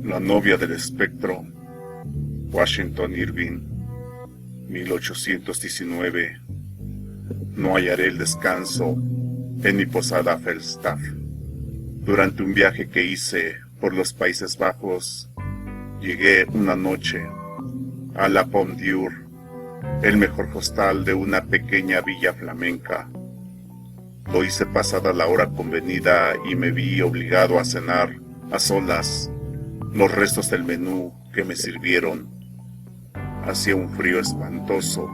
La novia del espectro, Washington Irving, 1819. No hallaré el descanso en mi posada Falstaff. Durante un viaje que hice por los Países Bajos, llegué una noche a La Pomme d'Or, el mejor hostal de una pequeña villa flamenca. Lo hice pasada la hora convenida y me vi obligado a cenar a solas los restos del menú que me sirvieron. Hacía un frío espantoso.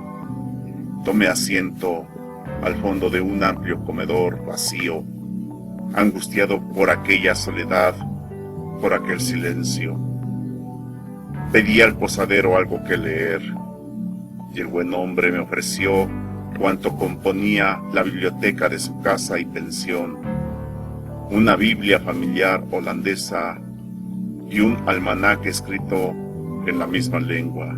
Tomé asiento al fondo de un amplio comedor vacío, angustiado por aquella soledad, por aquel silencio. Pedí al posadero algo que leer, y el buen hombre me ofreció cuanto componía la biblioteca de su casa y pensión: una Biblia familiar holandesa y un almanaque escrito en la misma lengua,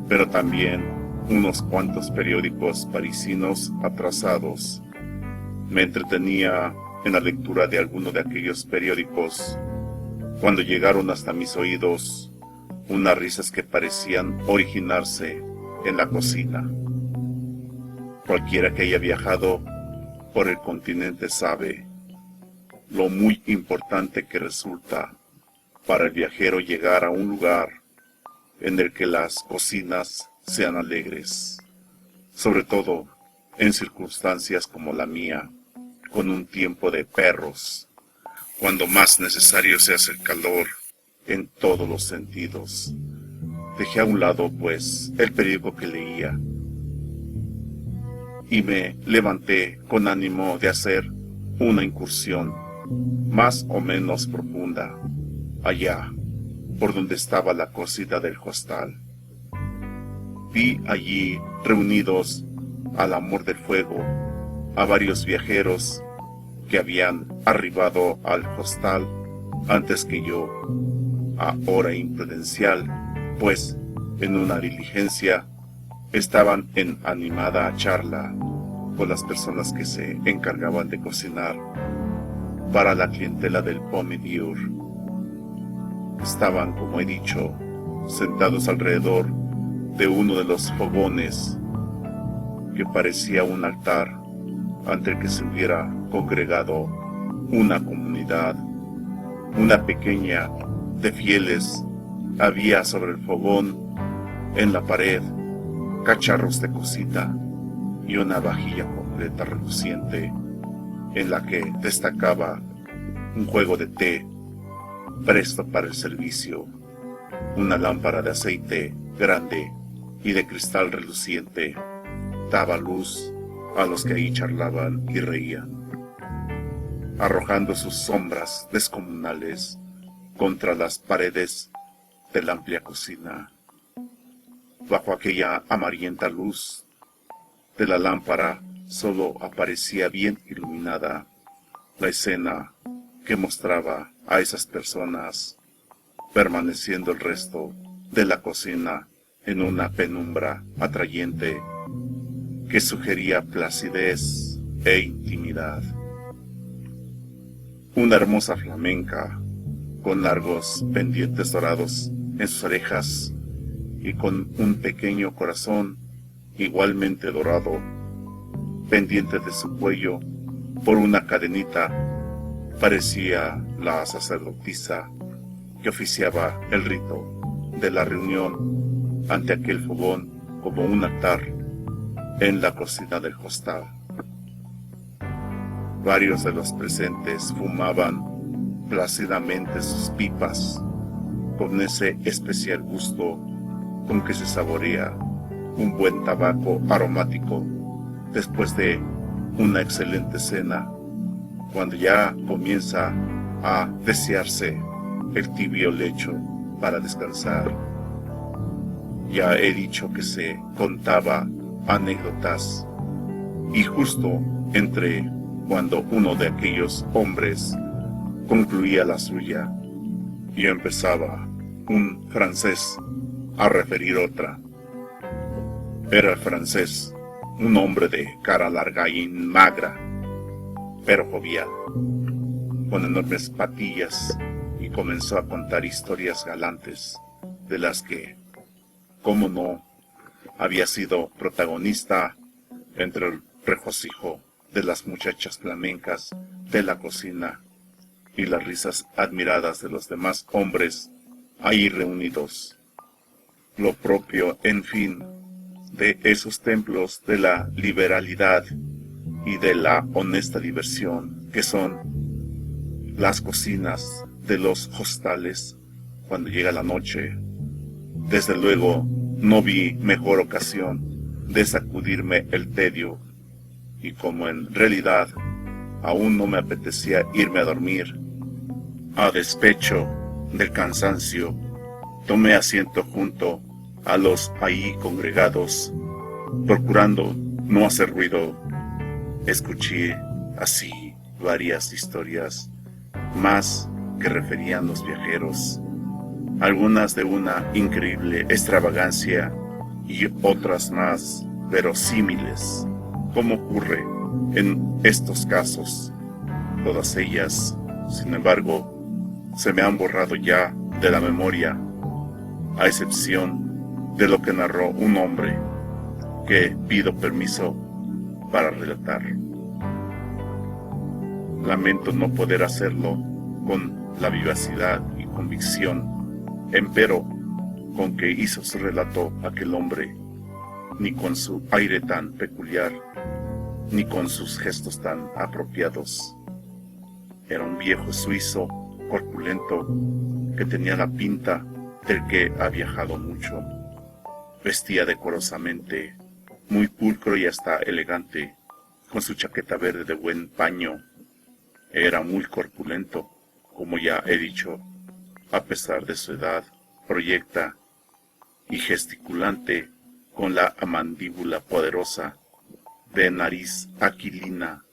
pero también unos cuantos periódicos parisinos atrasados. Me entretenía en la lectura de alguno de aquellos periódicos cuando llegaron hasta mis oídos unas risas que parecían originarse en la cocina. Cualquiera que haya viajado por el continente sabe lo muy importante que resulta para el viajero llegar a un lugar en el que las cocinas sean alegres, sobre todo en circunstancias como la mía, con un tiempo de perros, cuando más necesario se hace el calor en todos los sentidos. Dejé a un lado, pues, el periódico que leía y me levanté con ánimo de hacer una incursión más o menos profunda allá por donde estaba la cocina del hostal. Vi allí reunidos al amor del fuego a varios viajeros que habían arribado al hostal antes que yo, a hora imprudencial, pues en una diligencia estaban en animada charla con las personas que se encargaban de cocinar para la clientela del Pomme d'Or. Estaban, como he dicho, sentados alrededor de uno de los fogones que parecía un altar ante el que se hubiera congregado una comunidad. Una pequeña de fieles había sobre el fogón, en la pared, cacharros de cocina y una vajilla completa reluciente en la que destacaba un juego de té presto para el servicio. Una lámpara de aceite grande y de cristal reluciente daba luz a los que ahí charlaban y reían, arrojando sus sombras descomunales contra las paredes de la amplia cocina. Bajo aquella amarillenta luz de la lámpara solo aparecía bien iluminada la escena que mostraba a esas personas permaneciendo el resto de la cocina en una penumbra atrayente que sugería placidez e intimidad. Una hermosa flamenca con largos pendientes dorados en sus orejas y con un pequeño corazón igualmente dorado pendiente de su cuello por una cadenita, parecía la sacerdotisa que oficiaba el rito de la reunión ante aquel fogón como un altar en la cocina del hostal. Varios de los presentes fumaban plácidamente sus pipas con ese especial gusto con que se saborea un buen tabaco aromático después de una excelente cena, cuando ya comienza a desearse el tibio lecho para descansar. Ya he dicho que se contaba anécdotas, y justo entre cuando uno de aquellos hombres concluía la suya y empezaba un francés a referir otra. Era el francés, un hombre de cara larga y magra, pero jovial, con enormes patillas y comenzó a contar historias galantes, de las que, cómo no, había sido protagonista entre el regocijo de las muchachas flamencas de la cocina y las risas admiradas de los demás hombres ahí reunidos. Lo propio, en fin, de esos templos de la liberalidad y de la honesta diversión que son las cocinas de los hostales cuando llega la noche. Desde luego, no vi mejor ocasión de sacudirme el tedio, y como en realidad aún no me apetecía irme a dormir, a despecho del cansancio, tomé asiento junto a los ahí congregados, procurando no hacer ruido. Escuché así varias historias más que referían los viajeros, algunas de una increíble extravagancia y otras más verosímiles, como ocurre en estos casos. Todas ellas, sin embargo, se me han borrado ya de la memoria, a excepción de lo que narró un hombre que pido permiso para relatar. Lamento no poder hacerlo con la vivacidad y convicción, empero, con que hizo su relato aquel hombre, ni con su aire tan peculiar, ni con sus gestos tan apropiados. Era un viejo suizo, corpulento, que tenía la pinta del que ha viajado mucho. Vestía decorosamente, muy pulcro y hasta elegante, con su chaqueta verde de buen paño. Era muy corpulento, como ya he dicho, a pesar de su edad, proyecta y gesticulante, con la mandíbula poderosa, de nariz aquilina,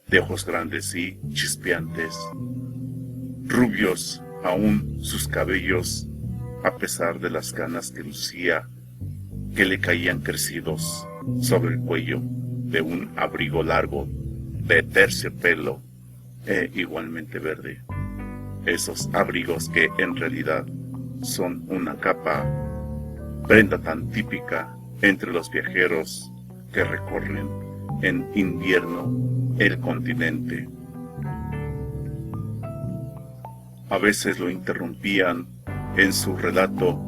de ojos grandes y chispeantes. Rubios aún sus cabellos, a pesar de las canas que lucía, que le caían crecidos sobre el cuello de un abrigo largo de terciopelo e igualmente verde. Esos abrigos que en realidad son una capa, prenda tan típica entre los viajeros que recorren en invierno el continente. A veces lo interrumpían en su relato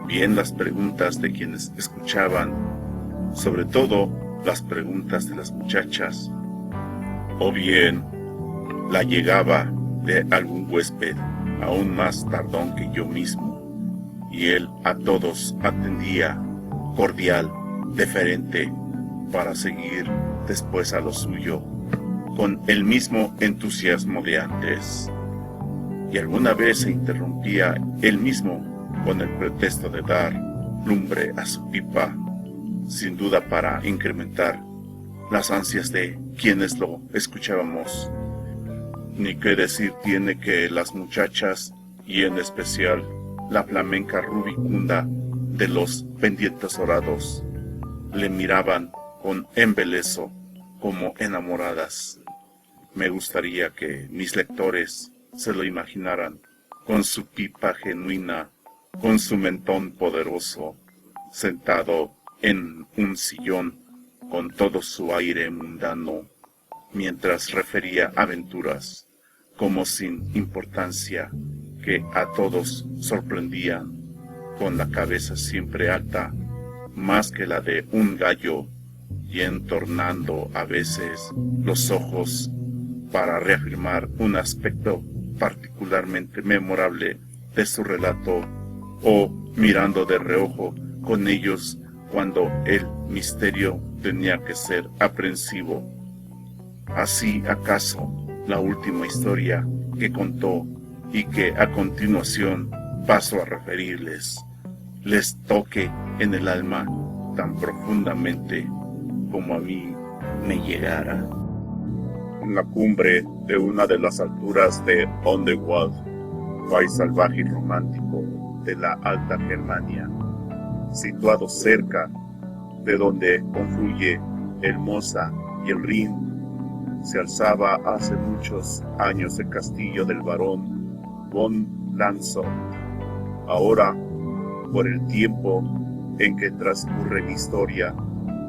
bien las preguntas de quienes escuchaban, sobre todo las preguntas de las muchachas, o bien la llegada de algún huésped aún más tardón que yo mismo, y él a todos atendía, cordial, deferente, para seguir después a lo suyo, con el mismo entusiasmo de antes. Y alguna vez se interrumpía él mismo con el pretexto de dar lumbre a su pipa, sin duda para incrementar las ansias de quienes lo escuchábamos. Ni qué decir tiene que las muchachas, y en especial la flamenca rubicunda de los pendientes dorados, le miraban con embeleso, como enamoradas. Me gustaría que mis lectores se lo imaginaran, con su pipa genuina, con su mentón poderoso, sentado en un sillón, con todo su aire mundano, mientras refería aventuras, como sin importancia, que a todos sorprendían, con la cabeza siempre alta, más que la de un gallo, y entornando a veces los ojos para reafirmar un aspecto particularmente memorable de su relato, o mirando de reojo con ellos cuando el misterio tenía que ser aprensivo. Así acaso la última historia que contó y que a continuación paso a referirles, les toque en el alma tan profundamente como a mí me llegara. En la cumbre de una de las alturas de Ondewald, país salvaje y romántico de la Alta Germania, situado cerca de donde confluye el Mosa y el Rin, se alzaba hace muchos años el castillo del barón von Landsort. Ahora, por el tiempo en que transcurre mi historia,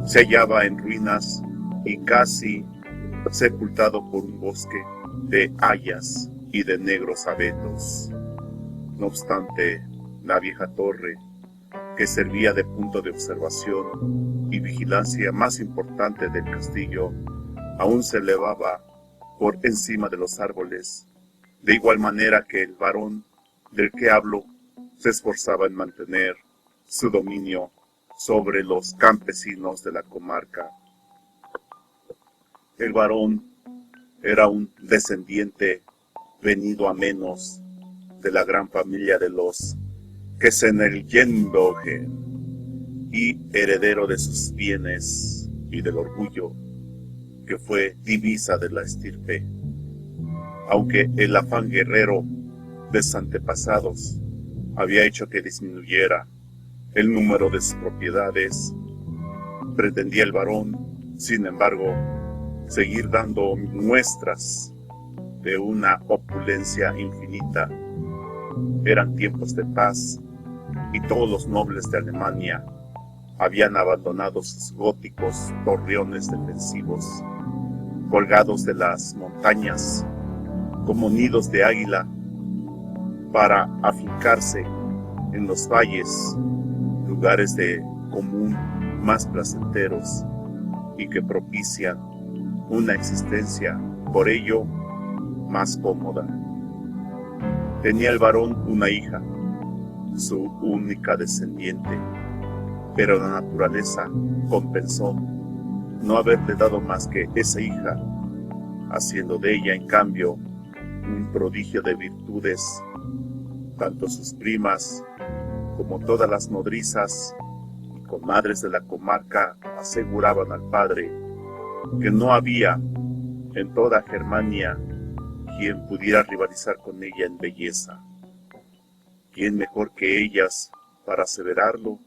se hallaba en ruinas y casi sepultado por un bosque de hayas y de negros abetos. No obstante, la vieja torre, que servía de punto de observación y vigilancia más importante del castillo, aún se elevaba por encima de los árboles, de igual manera que el varón del que hablo se esforzaba en mantener su dominio sobre los campesinos de la comarca. El varón era un descendiente venido a menos de la gran familia de los Kesseneljenbogen y heredero de sus bienes y del orgullo que fue divisa de la estirpe. Aunque el afán guerrero de sus antepasados había hecho que disminuyera el número de sus propiedades, pretendía el varón, sin embargo, seguir dando muestras de una opulencia infinita. Eran tiempos de paz y todos los nobles de Alemania habían abandonado sus góticos torreones defensivos, colgados de las montañas como nidos de águila, para afincarse en los valles, lugares de común más placenteros y que propician una existencia, por ello, más cómoda. Tenía el varón una hija, su única descendiente, pero la naturaleza compensó no haberle dado más que esa hija, haciendo de ella, en cambio, un prodigio de virtudes. Tanto sus primas como todas las nodrizas y comadres de la comarca aseguraban al padre que no había en toda Germania quien pudiera rivalizar con ella en belleza. ¿Quién mejor que ellas para aseverarlo?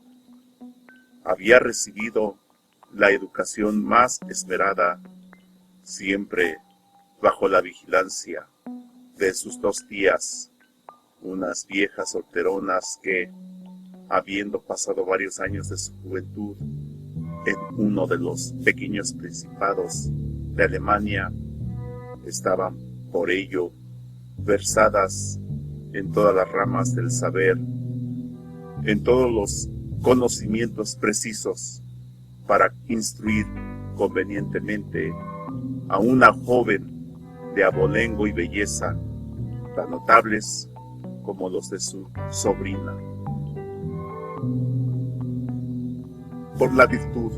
Había recibido la educación más esmerada, siempre bajo la vigilancia de sus dos tías, unas viejas solteronas que, habiendo pasado varios años de su juventud en uno de los pequeños principados de Alemania, estaban por ello versadas en todas las ramas del saber, en todos los conocimientos precisos para instruir convenientemente a una joven de abolengo y belleza tan notables como los de su sobrina. Por la virtud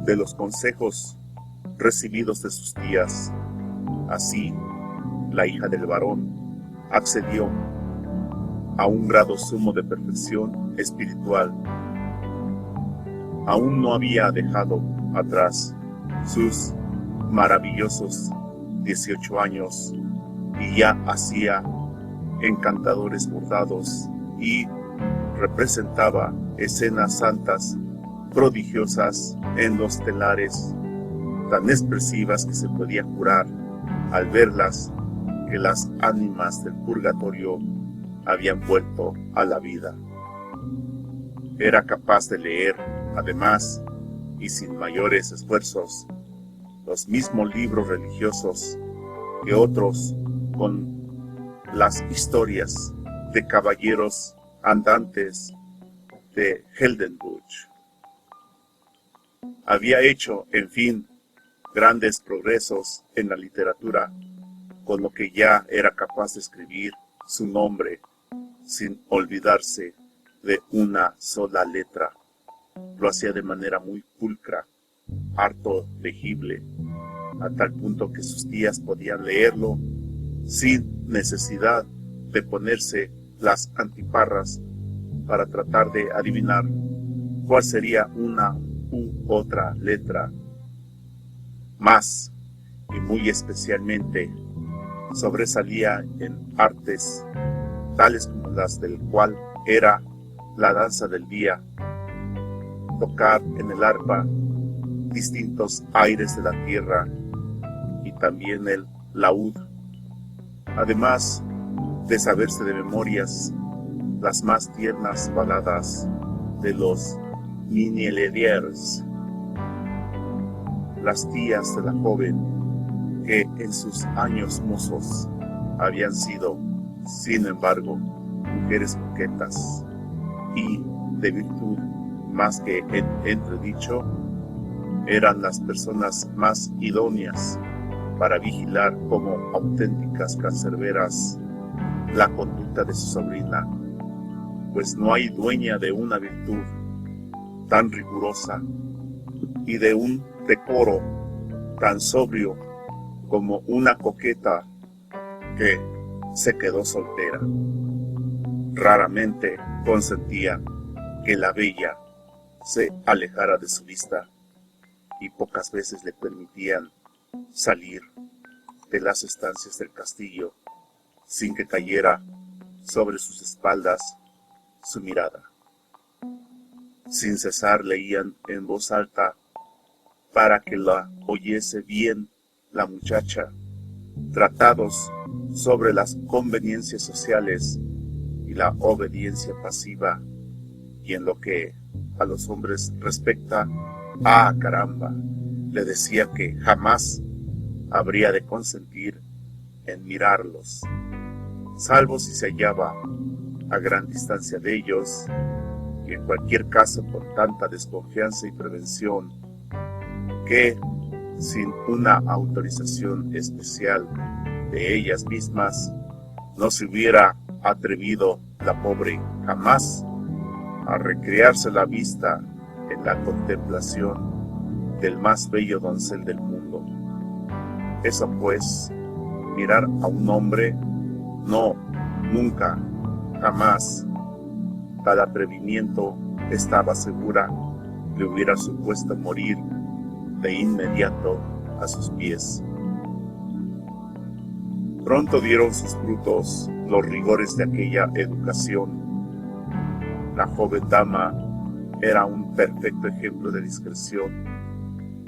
de los consejos recibidos de sus tías, así la hija del varón accedió a un grado sumo de perfección espiritual. Aún no había dejado atrás sus maravillosos 18 años y ya hacía encantadores bordados y representaba escenas santas prodigiosas en los telares, tan expresivas que se podía jurar al verlas que las ánimas del purgatorio habían vuelto a la vida. Era capaz de leer, además, y sin mayores esfuerzos, los mismos libros religiosos que otros, con las historias de caballeros andantes de Heldenbuch. Había hecho, en fin, grandes progresos en la literatura, con lo que ya era capaz de escribir su nombre sin olvidarse de una sola letra. Lo hacía de manera muy pulcra, harto legible, a tal punto que sus tías podían leerlo sin necesidad de ponerse las antiparras para tratar de adivinar cuál sería una u otra letra. Más, y muy especialmente, sobresalía en artes tales como las del cual era la danza del día, tocar en el arpa distintos aires de la tierra y también el laúd. Además, de saberse de memorias las más tiernas baladas de los Minelediers, las tías de la joven que en sus años mozos habían sido, sin embargo, mujeres coquetas y de virtud más que en entredicho, eran las personas más idóneas para vigilar como auténticas cancerberas la conducta de su sobrina, pues no hay dueña de una virtud tan rigurosa y de un decoro tan sobrio como una coqueta que se quedó soltera. Raramente consentía que la bella se alejara de su vista y pocas veces le permitían salir de las estancias del castillo sin que cayera sobre sus espaldas su mirada. Sin cesar leían en voz alta para que la oyese bien la muchacha tratados sobre las conveniencias sociales y la obediencia pasiva, y en lo que a los hombres respecta, caramba, le decía que jamás habría de consentir en mirarlos, salvo si se hallaba a gran distancia de ellos, y en cualquier caso con tanta desconfianza y prevención que, sin una autorización especial de ellas mismas, no se hubiera atrevido la pobre jamás a recrearse la vista en la contemplación del más bello doncel del mundo. Eso pues, mirar a un hombre, no, nunca, jamás, tal atrevimiento estaba segura le hubiera supuesto morir de inmediato a sus pies. Pronto dieron sus frutos los rigores de aquella educación. La joven dama era un perfecto ejemplo de discreción,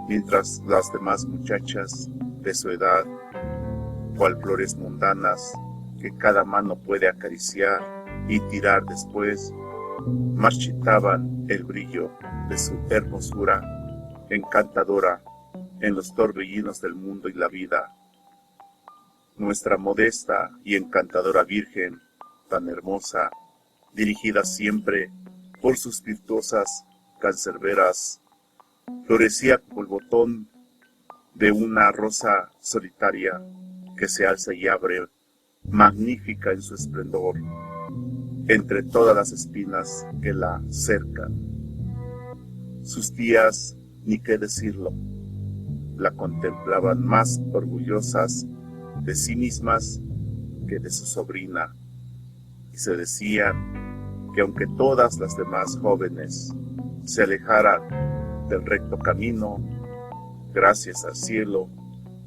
mientras las demás muchachas de su edad, cual flores mundanas que cada mano puede acariciar y tirar después, marchitaban el brillo de su hermosura encantadora en los torbellinos del mundo y la vida. Nuestra modesta y encantadora Virgen, tan hermosa, dirigida siempre por sus virtuosas cancerberas, florecía como el botón de una rosa solitaria que se alza y abre, magnífica en su esplendor, entre todas las espinas que la cercan. Sus tías, ni qué decirlo, la contemplaban más orgullosas de sí mismas que de su sobrina, y se decían que aunque todas las demás jóvenes se alejaran del recto camino, gracias al cielo,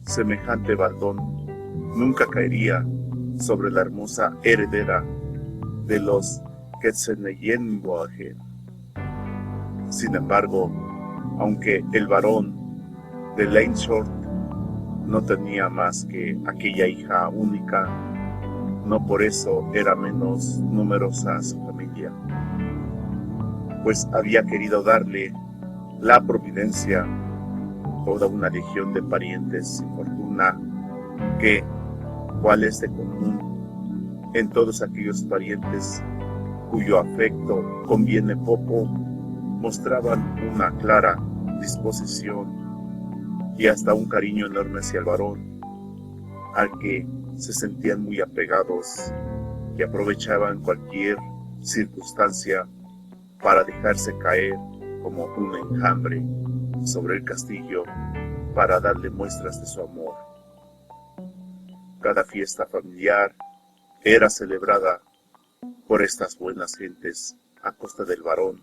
semejante baldón nunca caería sobre la hermosa heredera de los Quetzaltenango. Sin embargo, aunque el varón de Langeshort no tenía más que aquella hija única, no por eso era menos numerosa su familia, pues había querido darle la providencia toda una legión de parientes sin fortuna que, cual es de común en todos aquellos parientes cuyo afecto conviene poco, mostraban una clara disposición y hasta un cariño enorme hacia el varón, al que se sentían muy apegados y aprovechaban cualquier circunstancia para dejarse caer como un enjambre sobre el castillo para darle muestras de su amor. Cada fiesta familiar era celebrada por estas buenas gentes a costa del varón,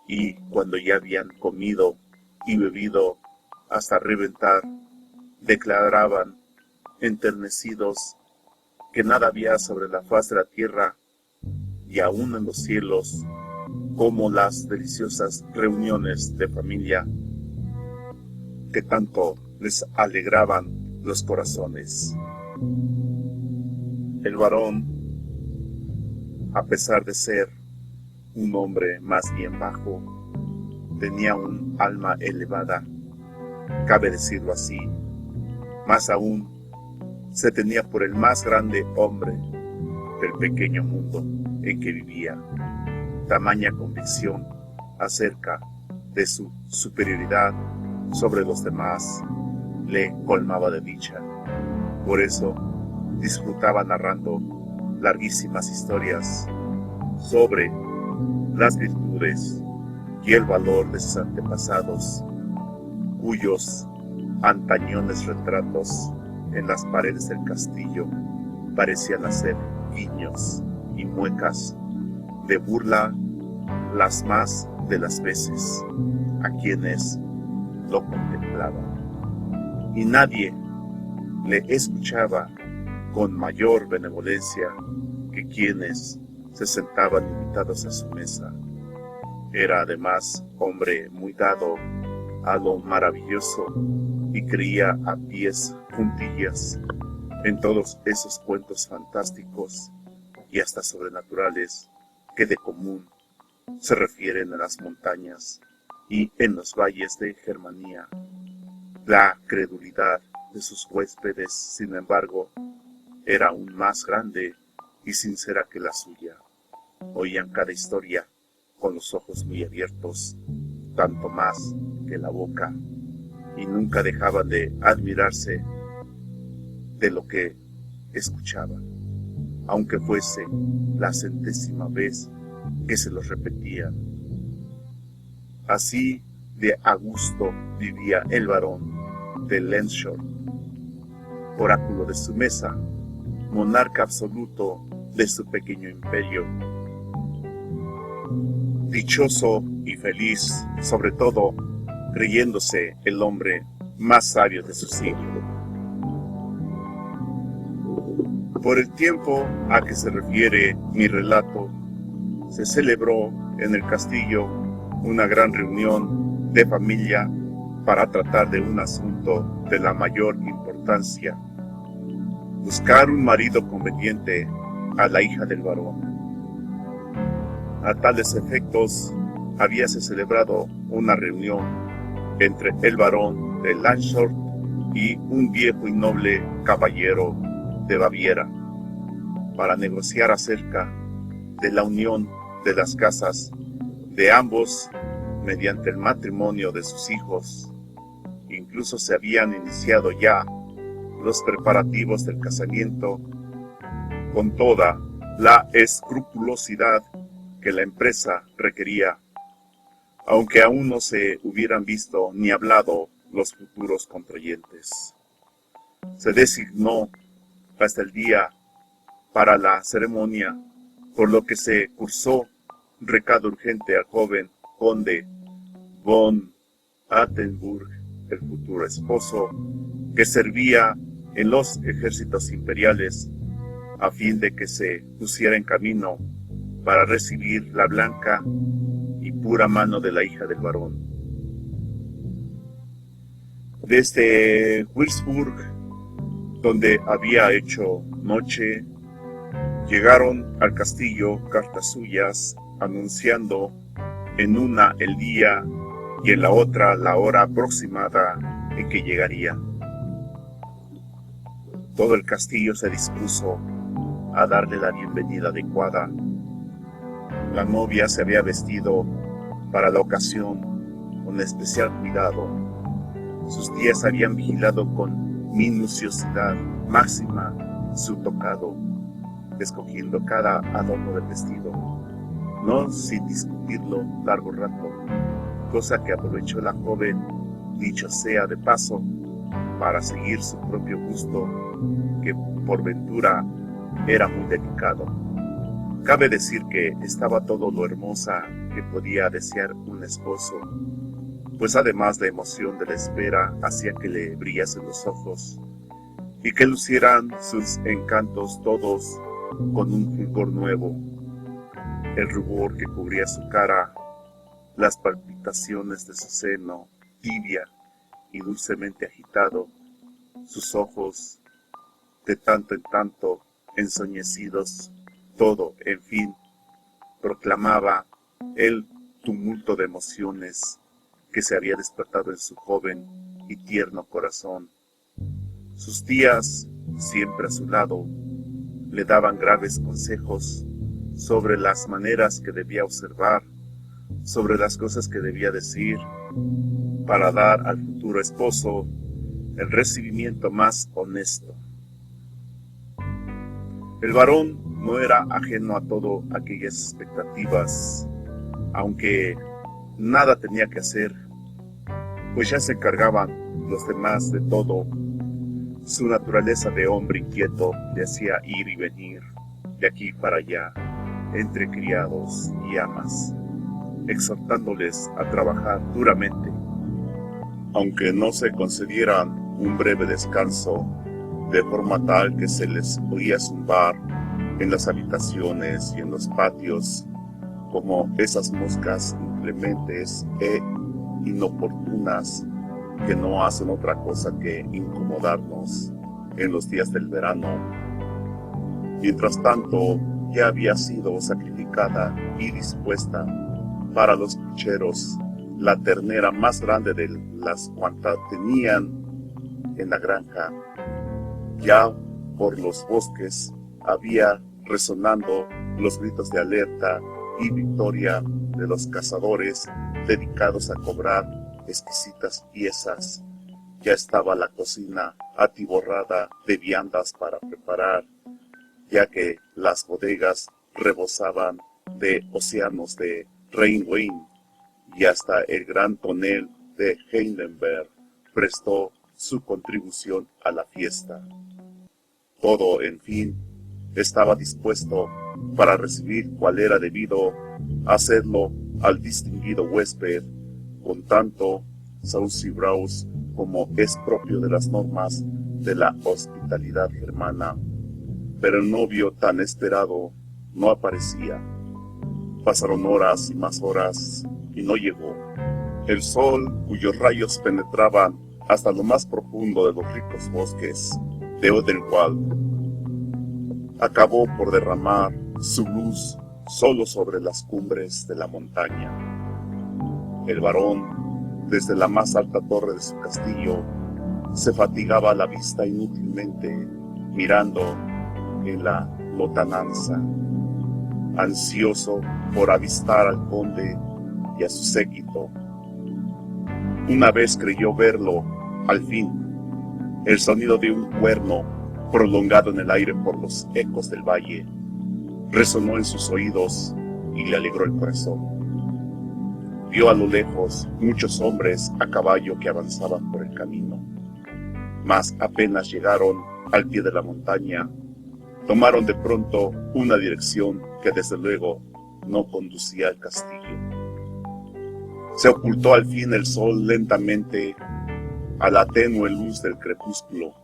y cuando ya habían comido y bebido hasta reventar, declaraban enternecidos que nada había sobre la faz de la tierra y aún en los cielos como las deliciosas reuniones de familia que tanto les alegraban los corazones. El varón, a pesar de ser un hombre más bien bajo, tenía un alma elevada, cabe decirlo así. Más aún, se tenía por el más grande hombre del pequeño mundo en que vivía. Tamaña convicción acerca de su superioridad sobre los demás le colmaba de dicha. Por eso disfrutaba narrando larguísimas historias sobre las virtudes y el valor de sus antepasados, cuyos antañones retratos en las paredes del castillo parecían hacer guiños y muecas de burla las más de las veces a quienes lo contemplaban. Y nadie le escuchaba con mayor benevolencia que quienes se sentaban invitados a su mesa. Era además hombre muy dado a lo maravilloso y creía a pies juntillas en todos esos cuentos fantásticos y hasta sobrenaturales que de común se refieren a las montañas y en los valles de Germania. La credulidad de sus huéspedes, sin embargo, era aún más grande y sincera que la suya. Oían cada historia con los ojos muy abiertos, tanto más que la boca, y nunca dejaban de admirarse de lo que escuchaban, aunque fuese la 100ª vez que se los repetían. Así de a gusto vivía el varón de Lensshot, oráculo de su mesa, monarca absoluto de su pequeño imperio. Dichoso y feliz, sobre todo, creyéndose el hombre más sabio de su siglo. Por el tiempo a que se refiere mi relato, se celebró en el castillo una gran reunión de familia para tratar de un asunto de la mayor importancia: buscar un marido conveniente a la hija del varón. A tales efectos habíase celebrado una reunión entre el varón de Lensshot y un viejo y noble caballero de Baviera para negociar acerca de la unión de las casas de ambos mediante el matrimonio de sus hijos. Incluso se habían iniciado ya los preparativos del casamiento con toda la escrupulosidad que la empresa requería, aunque aún no se hubieran visto ni hablado los futuros contrayentes. Se designó hasta el día para la ceremonia, por lo que se cursó recado urgente al joven conde von Attenburg, el futuro esposo, que servía en los ejércitos imperiales, a fin de que se pusiera en camino para recibir la blanca y pura mano de la hija del varón. Desde Würzburg, donde había hecho noche, llegaron al castillo cartas suyas anunciando en una el día y en la otra la hora aproximada en que llegaría. Todo el castillo se dispuso a darle la bienvenida adecuada. La novia se había vestido para la ocasión con especial cuidado. Sus tías habían vigilado con minuciosidad máxima su tocado, escogiendo cada adorno del vestido, no sin discutirlo largo rato, cosa que aprovechó la joven, dicho sea de paso, para seguir su propio gusto, que por ventura era muy delicado. Cabe decir que estaba todo lo hermosa que podía desear un esposo, pues además la emoción de la espera hacía que le brillasen los ojos y que lucieran sus encantos todos con un fulgor nuevo. El rubor que cubría su cara, las palpitaciones de su seno tibia y dulcemente agitado, sus ojos de tanto en tanto ensoñecidos, todo, en fin, proclamaba el tumulto de emociones que se había despertado en su joven y tierno corazón. Sus tías, siempre a su lado, le daban graves consejos sobre las maneras que debía observar, sobre las cosas que debía decir, para dar al futuro esposo el recibimiento más honesto. El varón no era ajeno a todo aquellas expectativas, aunque nada tenía que hacer, pues ya se encargaban los demás de todo. Su naturaleza de hombre inquieto le hacía ir y venir de aquí para allá, entre criados y amas, exhortándoles a trabajar duramente. Aunque no se concedieran un breve descanso, de forma tal que se les oía zumbar en las habitaciones y en los patios, como esas moscas inclementes e inoportunas que no hacen otra cosa que incomodarnos en los días del verano. Mientras tanto, ya había sido sacrificada y dispuesta para los pucheros la ternera más grande de las cuantas tenían en la granja. Ya por los bosques había resonando los gritos de alerta y victoria de los cazadores dedicados a cobrar exquisitas piezas. Ya estaba la cocina atiborrada de viandas para preparar, ya que las bodegas rebosaban de océanos de Rheinwein, y hasta el gran tonel de Heidelberg prestó su contribución a la fiesta. Todo, en fin, estaba dispuesto para recibir cual era debido hacerlo al distinguido huésped, con tanto saucibraus como es propio de las normas de la hospitalidad germana. Pero el novio tan esperado no aparecía. Pasaron horas y más horas y no llegó. El sol, cuyos rayos penetraban hasta lo más profundo de los ricos bosques de Odenwald, acabó por derramar su luz solo sobre las cumbres de la montaña. El varón, desde la más alta torre de su castillo, se fatigaba la vista inútilmente mirando en la lontananza, ansioso por avistar al conde y a su séquito. Una vez creyó verlo, al fin, el sonido de un cuerno prolongado en el aire por los ecos del valle resonó en sus oídos y le alegró el corazón. Vio a lo lejos muchos hombres a caballo que avanzaban por el camino, mas apenas llegaron al pie de la montaña, tomaron de pronto una dirección que desde luego no conducía al castillo. Se ocultó al fin el sol lentamente a la tenue luz del crepúsculo.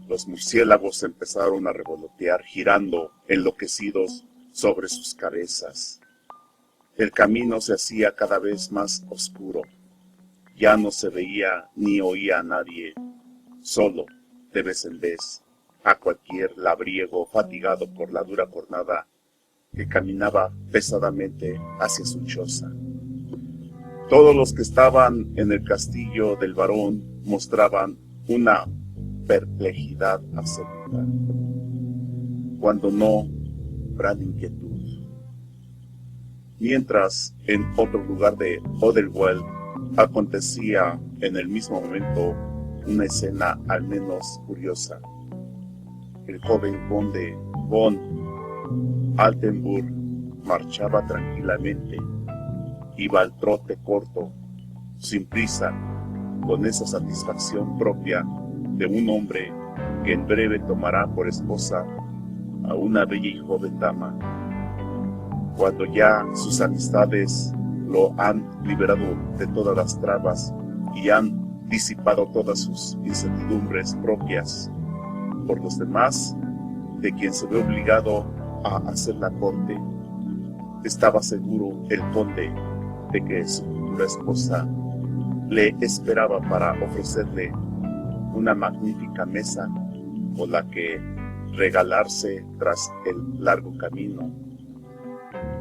Los murciélagos empezaron a revolotear, girando enloquecidos sobre sus cabezas. El camino se hacía cada vez más oscuro. Ya no se veía ni oía a nadie, solo, de vez en vez, a cualquier labriego fatigado por la dura jornada que caminaba pesadamente hacia su choza. Todos los que estaban en el castillo del varón mostraban una perplejidad absoluta, cuando no gran inquietud. Mientras en otro lugar de Odenwald acontecía en el mismo momento una escena al menos curiosa. El joven conde von Altenburg marchaba tranquilamente, iba al trote corto, sin prisa, con esa satisfacción propia de un hombre que en breve tomará por esposa a una bella y joven dama. Cuando ya sus amistades lo han liberado de todas las trabas y han disipado todas sus incertidumbres propias, por los demás, de quien se ve obligado a hacer la corte, estaba seguro el conde de que su futura esposa le esperaba para ofrecerle una magnífica mesa con la que regalarse tras el largo camino,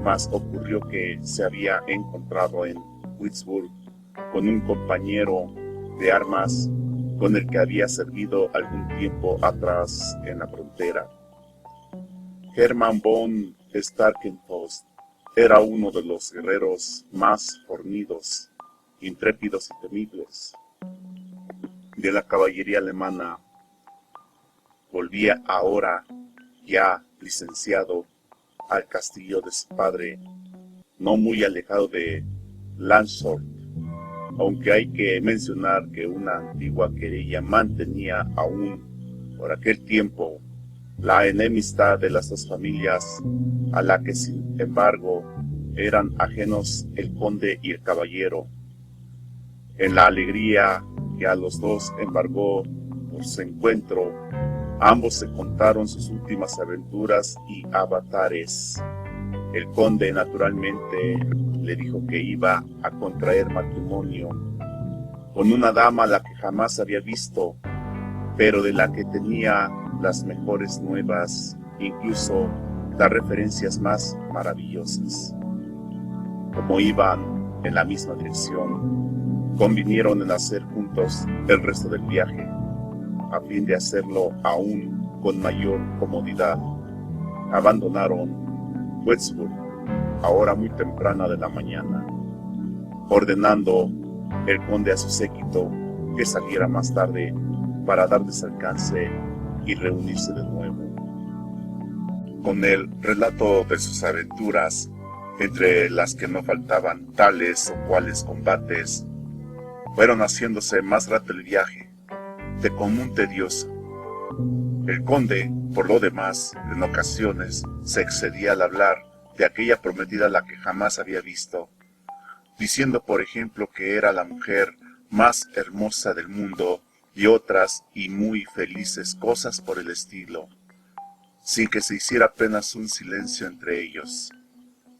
mas ocurrió que se había encontrado en Würzburg con un compañero de armas con el que había servido algún tiempo atrás en la frontera. Hermann von Starkenpost era uno de los guerreros más fornidos, intrépidos y temibles de la caballería alemana. Volvía ahora, ya licenciado, al castillo de su padre, no muy alejado de Landshut, aunque hay que mencionar que una antigua querella mantenía aún por aquel tiempo la enemistad de las dos familias, a la que sin embargo eran ajenos el conde y el caballero. En la alegría que a los dos embargó por su encuentro, ambos se contaron sus últimas aventuras y avatares. El conde naturalmente le dijo que iba a contraer matrimonio con una dama a la que jamás había visto, pero de la que tenía las mejores nuevas, incluso las referencias más maravillosas. Como iban en la misma dirección, convinieron en hacer juntos el resto del viaje, a fin de hacerlo aún con mayor comodidad. Abandonaron Würzburg a hora muy temprana de la mañana, ordenando el conde a su séquito que saliera más tarde para darles alcance y reunirse de nuevo. Con el relato de sus aventuras, entre las que no faltaban tales o cuales combates, fueron haciéndose más rato el viaje, de común tedioso. El conde, por lo demás, en ocasiones se excedía al hablar de aquella prometida a la que jamás había visto, diciendo por ejemplo que era la mujer más hermosa del mundo y otras y muy felices cosas por el estilo, sin que se hiciera apenas un silencio entre ellos.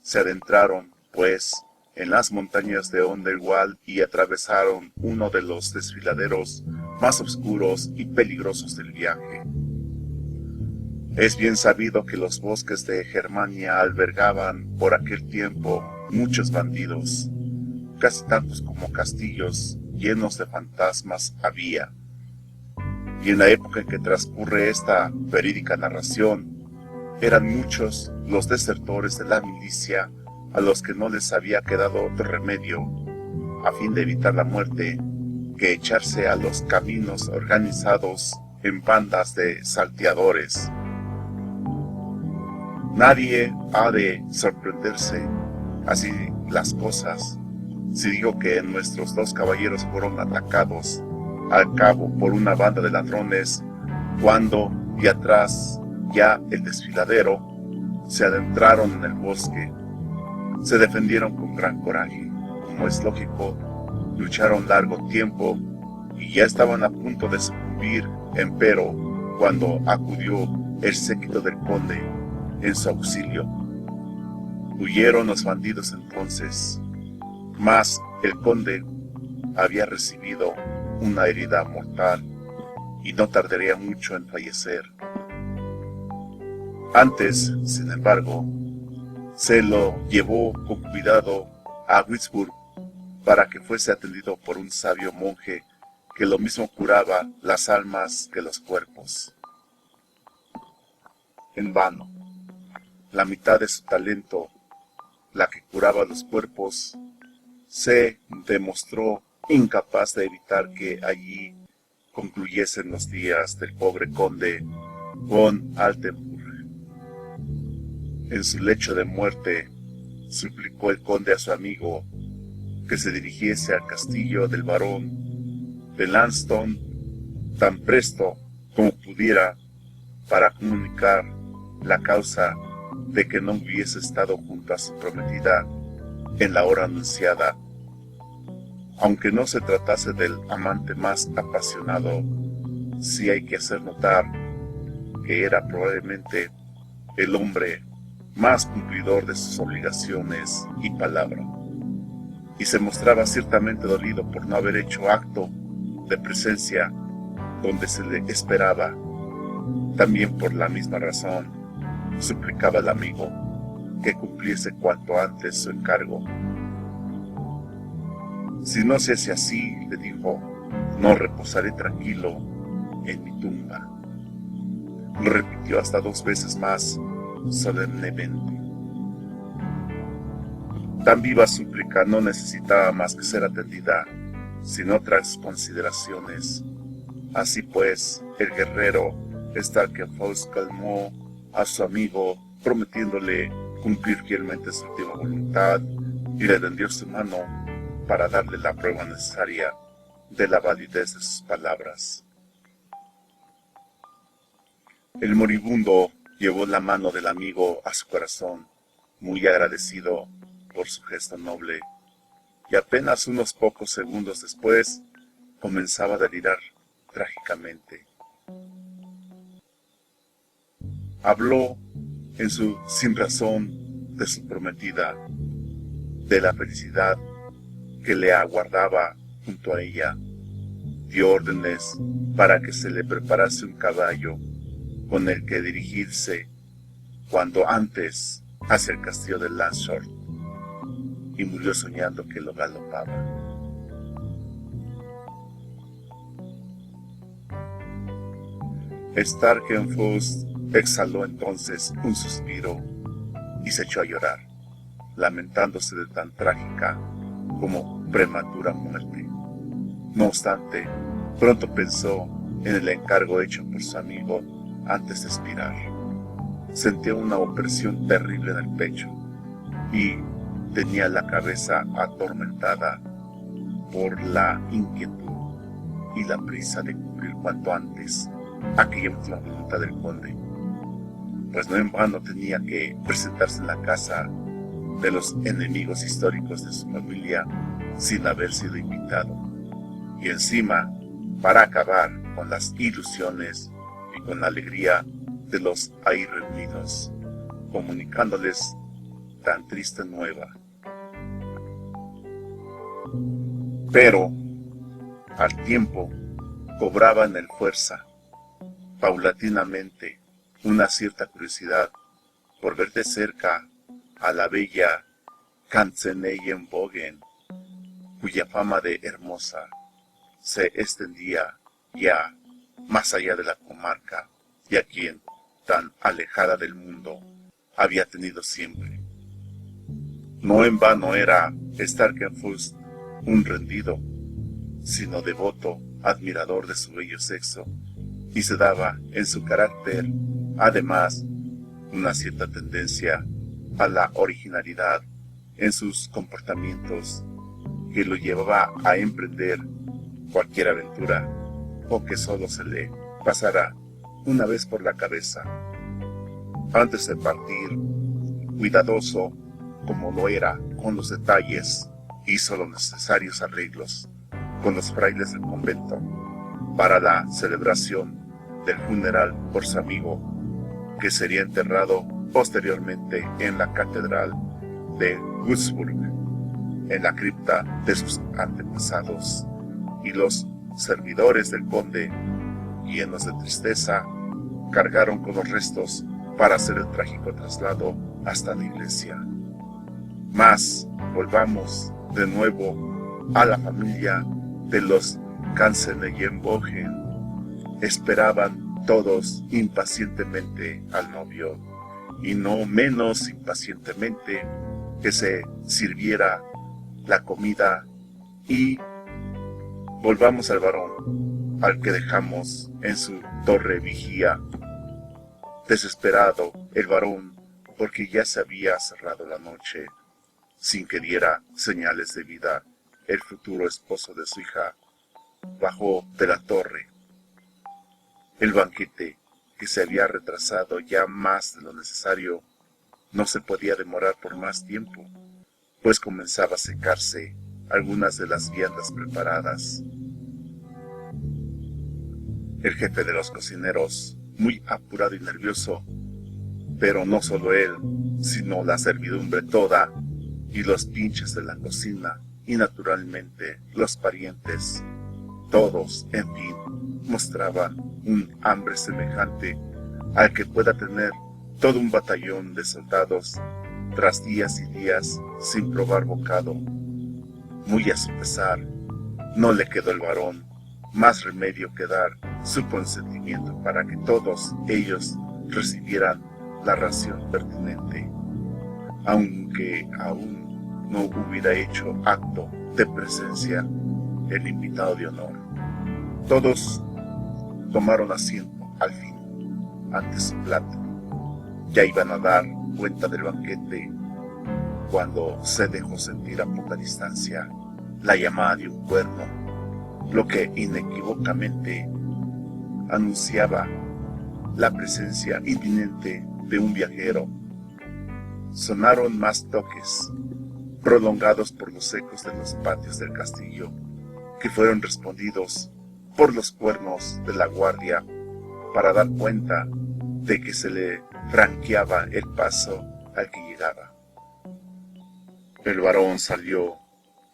Se adentraron, pues, en las montañas de Onderwald y atravesaron uno de los desfiladeros más oscuros y peligrosos del viaje. Es bien sabido que los bosques de Germania albergaban por aquel tiempo muchos bandidos, casi tantos como castillos llenos de fantasmas había. Y en la época en que transcurre esta verídica narración, eran muchos los desertores de la milicia a los que no les había quedado otro remedio, a fin de evitar la muerte, que echarse a los caminos organizados en bandas de salteadores. Nadie ha de sorprenderse, así las cosas, si digo que nuestros dos caballeros fueron atacados al cabo por una banda de ladrones, cuando de atrás ya el desfiladero se adentraron en el bosque. Se defendieron con gran coraje, como es lógico, lucharon largo tiempo y ya estaban a punto de sucumbir, empero cuando acudió el séquito del conde en su auxilio. Huyeron los bandidos entonces, mas el conde había recibido una herida mortal y no tardaría mucho en fallecer. Antes, sin embargo, se lo llevó con cuidado a Würzburg para que fuese atendido por un sabio monje que lo mismo curaba las almas que los cuerpos. En vano, la mitad de su talento, la que curaba los cuerpos, se demostró incapaz de evitar que allí concluyesen los días del pobre conde von Altenburg. En su lecho de muerte, suplicó el conde a su amigo que se dirigiese al castillo del barón de Lanston tan presto como pudiera para comunicar la causa de que no hubiese estado junto a su prometida en la hora anunciada. Aunque no se tratase del amante más apasionado, sí hay que hacer notar que era probablemente el hombre más cumplidor de sus obligaciones y palabra, y se mostraba ciertamente dolido por no haber hecho acto de presencia donde se le esperaba, También por la misma razón, suplicaba al amigo que cumpliese cuanto antes su encargo. Si no se hace así, le dijo, no reposaré tranquilo en mi tumba. Lo repitió hasta 2 veces más solemnemente. Tan viva súplica no necesitaba más que ser atendida sin otras consideraciones. Así pues, el guerrero Starkenfors calmó a su amigo, prometiéndole cumplir fielmente su última voluntad, y le tendió su mano para darle la prueba necesaria de la validez de sus palabras. El moribundo llevó la mano del amigo a su corazón, muy agradecido por su gesto noble, y apenas unos pocos segundos después comenzaba a delirar trágicamente. Habló en su sinrazón de su prometida, de la felicidad que le aguardaba junto a ella. Dio órdenes para que se le preparase un caballo con el que dirigirse cuando antes hacia el castillo de Landsort, y murió soñando que lo galopaba. Starkenfors exhaló entonces un suspiro y se echó a llorar, lamentándose de tan trágica como prematura muerte. No obstante, pronto pensó en el encargo hecho por su amigo antes de expirar. Sentía una opresión terrible en el pecho y tenía la cabeza atormentada por la inquietud y la prisa de cumplir cuanto antes aquella última voluntad del conde, pues no en vano tenía que presentarse en la casa de los enemigos históricos de su familia sin haber sido invitado, y encima, para acabar con las ilusiones y con la alegría de los ahí reunidos, comunicándoles tan triste nueva. Pero, al tiempo, cobraba en él fuerza, paulatinamente, una cierta curiosidad por ver de cerca a la bella Kanzeneyenbogen, cuya fama de hermosa se extendía ya más allá de la comarca, y a quien, tan alejada del mundo, había tenido siempre. No en vano era Starkenfors un rendido, sino devoto admirador de su bello sexo, y se daba en su carácter, además, una cierta tendencia a la originalidad en sus comportamientos que lo llevaba a emprender cualquier aventura o que solo se le pasara una vez por la cabeza. Antes de partir, cuidadoso como lo era con los detalles, hizo los necesarios arreglos con los frailes del convento para la celebración del funeral por su amigo, que sería enterrado posteriormente en la catedral de Würzburg, en la cripta de sus antepasados, y los servidores del conde, llenos de tristeza, cargaron con los restos para hacer el trágico traslado hasta la iglesia. Mas volvamos de nuevo a la familia de los Kanzeneyenbogen. Esperaban todos impacientemente al novio, y no menos impacientemente que se sirviera la comida, y volvamos al varón, al que dejamos en su torre vigía. Desesperado el varón, porque ya se había cerrado la noche, sin que diera señales de vida, el futuro esposo de su hija bajó de la torre. El banquete, que se había retrasado ya más de lo necesario, no se podía demorar por más tiempo, pues comenzaba a secarse algunas de las viandas preparadas. El jefe de los cocineros, muy apurado y nervioso, pero no solo él, sino la servidumbre toda, y los pinches de la cocina, y naturalmente los parientes, todos, en fin, mostraban un hambre semejante al que pueda tener todo un batallón de soldados tras días y días sin probar bocado. Muy a su pesar, no le quedó al varón más remedio que dar su consentimiento para que todos ellos recibieran la ración pertinente, aunque aún no hubiera hecho acto de presencia el invitado de honor. Todos tomaron asiento al fin ante su plato. Ya iban a dar cuenta del banquete cuando se dejó sentir a poca distancia la llamada de un cuerno, lo que inequívocamente anunciaba la presencia inminente de un viajero. Sonaron más toques, prolongados por los ecos de los patios del castillo, que fueron respondidos por los cuernos de la guardia para dar cuenta de que se le franqueaba el paso al que llegaba. El varón salió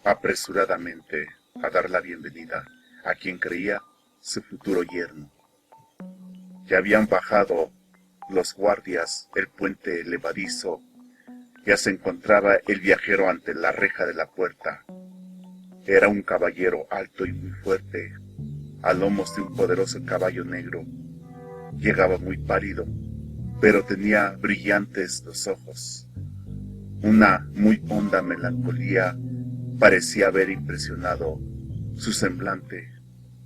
apresuradamente a dar la bienvenida a quien creía su futuro yerno. Ya habían bajado los guardias el puente levadizo. Ya se encontraba el viajero ante la reja de la puerta. Era un caballero alto y muy fuerte, a lomos de un poderoso caballo negro. Llegaba muy pálido, pero tenía brillantes los ojos. Una muy honda melancolía parecía haber impresionado su semblante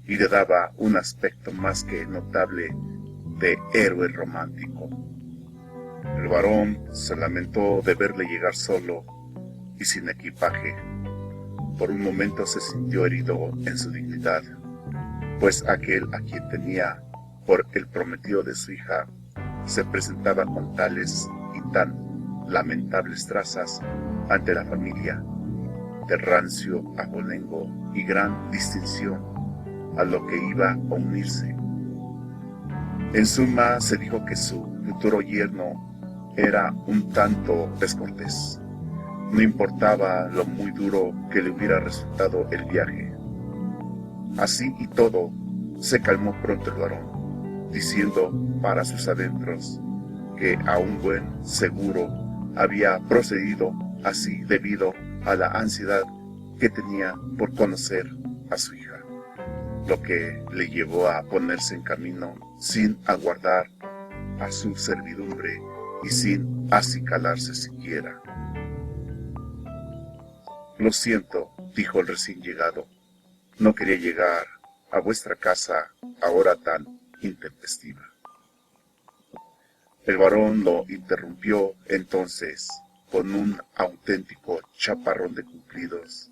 y le daba un aspecto más que notable de héroe romántico. El varón se lamentó de verle llegar solo y sin equipaje. Por un momento se sintió herido en su dignidad, pues aquel a quien tenía por el prometido de su hija se presentaba con tales y tan lamentables trazas ante la familia, de rancio abolengo y gran distinción a lo que iba a unirse. En suma, se dijo que su futuro yerno era un tanto descortés. No importaba lo muy duro que le hubiera resultado el viaje. Así y todo, se calmó pronto el varón, diciendo para sus adentros que a un buen seguro había procedido así debido a la ansiedad que tenía por conocer a su hija, lo que le llevó a ponerse en camino sin aguardar a su servidumbre y sin acicalarse siquiera. Lo siento, dijo el recién llegado, no quería llegar a vuestra casa a hora tan intempestiva. El varón lo interrumpió entonces con un auténtico chaparrón de cumplidos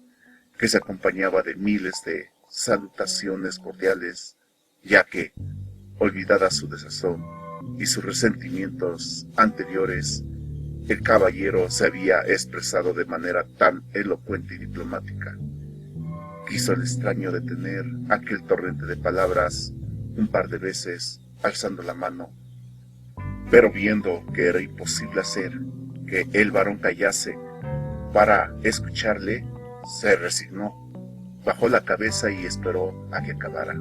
que se acompañaba de miles de salutaciones cordiales, ya que, olvidada su desazón y sus resentimientos anteriores, el caballero se había expresado de manera tan elocuente y diplomática. Quiso el extraño detener aquel torrente de palabras un par de veces, alzando la mano, pero viendo que era imposible hacer que el varón callase para escucharle, se resignó, bajó la cabeza y esperó a que acabara.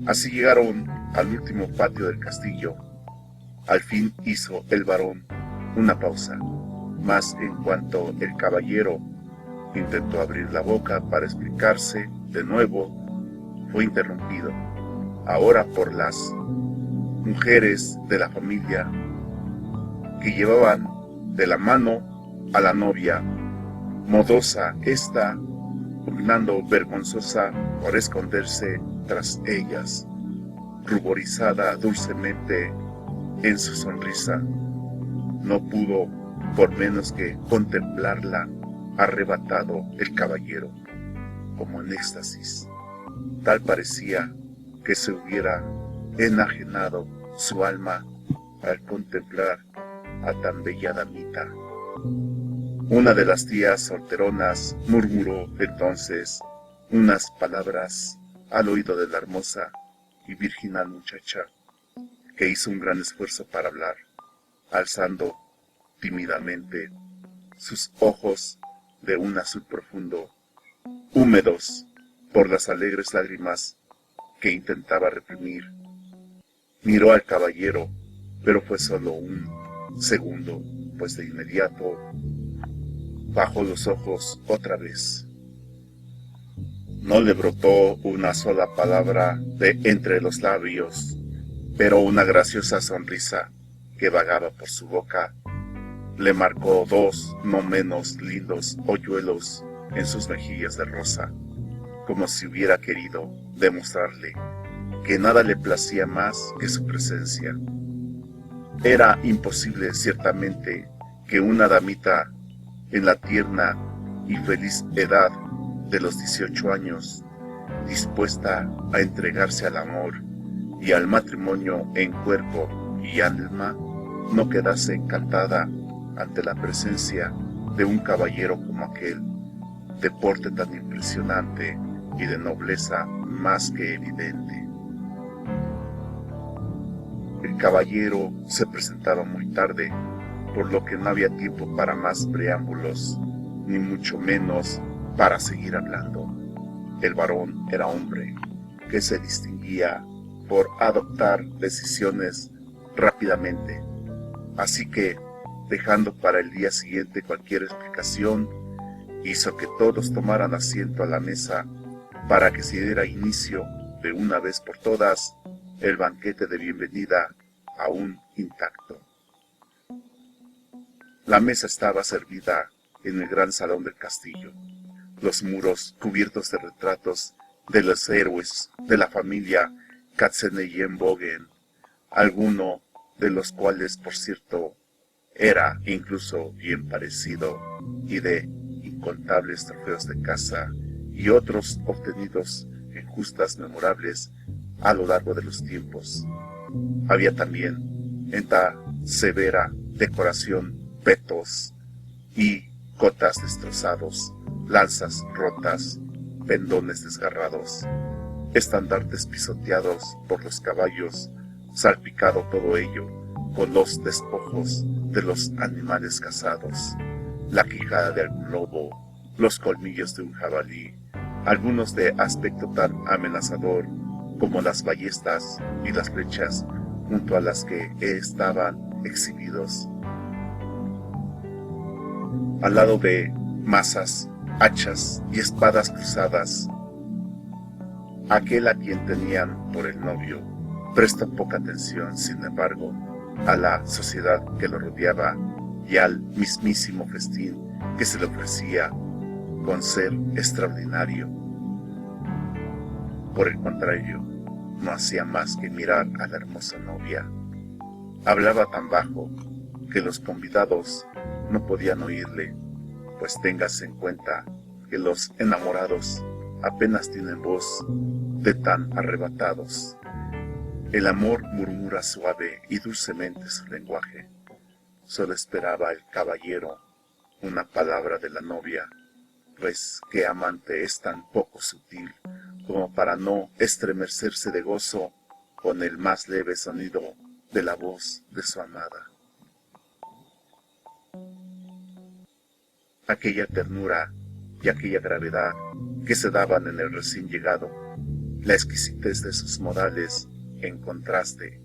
Así llegaron al último patio del castillo. Al fin hizo el varón una pausa, mas en cuanto el caballero intentó abrir la boca para explicarse de nuevo, fue interrumpido, ahora por las mujeres de la familia, que llevaban de la mano a la novia, modosa ésta, pugnando vergonzosa por esconderse tras ellas, ruborizada dulcemente en su sonrisa. No pudo por menos que contemplarla arrebatado el caballero, como en éxtasis. Tal parecía que se hubiera enajenado su alma al contemplar a tan bella damita. Una de las tías solteronas murmuró entonces unas palabras al oído de la hermosa y virginal muchacha, que hizo un gran esfuerzo para hablar, alzando tímidamente sus ojos de un azul profundo, húmedos por las alegres lágrimas que intentaba reprimir. Miró al caballero, pero fue solo un segundo, pues de inmediato bajó los ojos otra vez. No le brotó una sola palabra de entre los labios, pero una graciosa sonrisa que vagaba por su boca le marcó dos no menos lindos hoyuelos en sus mejillas de rosa, como si hubiera querido demostrarle que nada le placía más que su presencia. Era imposible, ciertamente, que una damita en la tierna y feliz edad de los 18 años, dispuesta a entregarse al amor y al matrimonio en cuerpo y alma, no quedase encantada ante la presencia de un caballero como aquel, de porte tan impresionante y de nobleza más que evidente. El caballero se presentaba muy tarde, por lo que no había tiempo para más preámbulos, ni mucho menos para seguir hablando. El varón era hombre, que se distinguía por adoptar decisiones rápidamente, así que, dejando para el día siguiente cualquier explicación, hizo que todos tomaran asiento a la mesa para que se diera inicio, de una vez por todas, el banquete de bienvenida aún intacto. La mesa estaba servida en el gran salón del castillo, los muros cubiertos de retratos de los héroes de la familia Katzenelnbogen, alguno de los cuales, por cierto, era incluso bien parecido, y de incontables trofeos de caza y otros obtenidos en justas memorables a lo largo de los tiempos. Había también en ta severa decoración petos y cotas destrozados, lanzas rotas, pendones desgarrados, estandartes pisoteados por los caballos, salpicado todo ello con los despojos de los animales cazados, la quijada de algún lobo, los colmillos de un jabalí, algunos de aspecto tan amenazador como las ballestas y las flechas junto a las que estaban exhibidos. Al lado de mazas, hachas y espadas cruzadas, aquel a quien tenían por el novio prestó poca atención, sin embargo, a la sociedad que lo rodeaba y al mismísimo festín que se le ofrecía con ser extraordinario. Por el contrario, no hacía más que mirar a la hermosa novia. Hablaba tan bajo que los convidados no podían oírle, pues téngase en cuenta que los enamorados apenas tienen voz de tan arrebatados. El amor murmura suave y dulcemente su lenguaje. Solo esperaba el caballero una palabra de la novia, pues qué amante es tan poco sutil como para no estremecerse de gozo con el más leve sonido de la voz de su amada. Aquella ternura y aquella gravedad que se daban en el recién llegado, la exquisitez de sus modales en contraste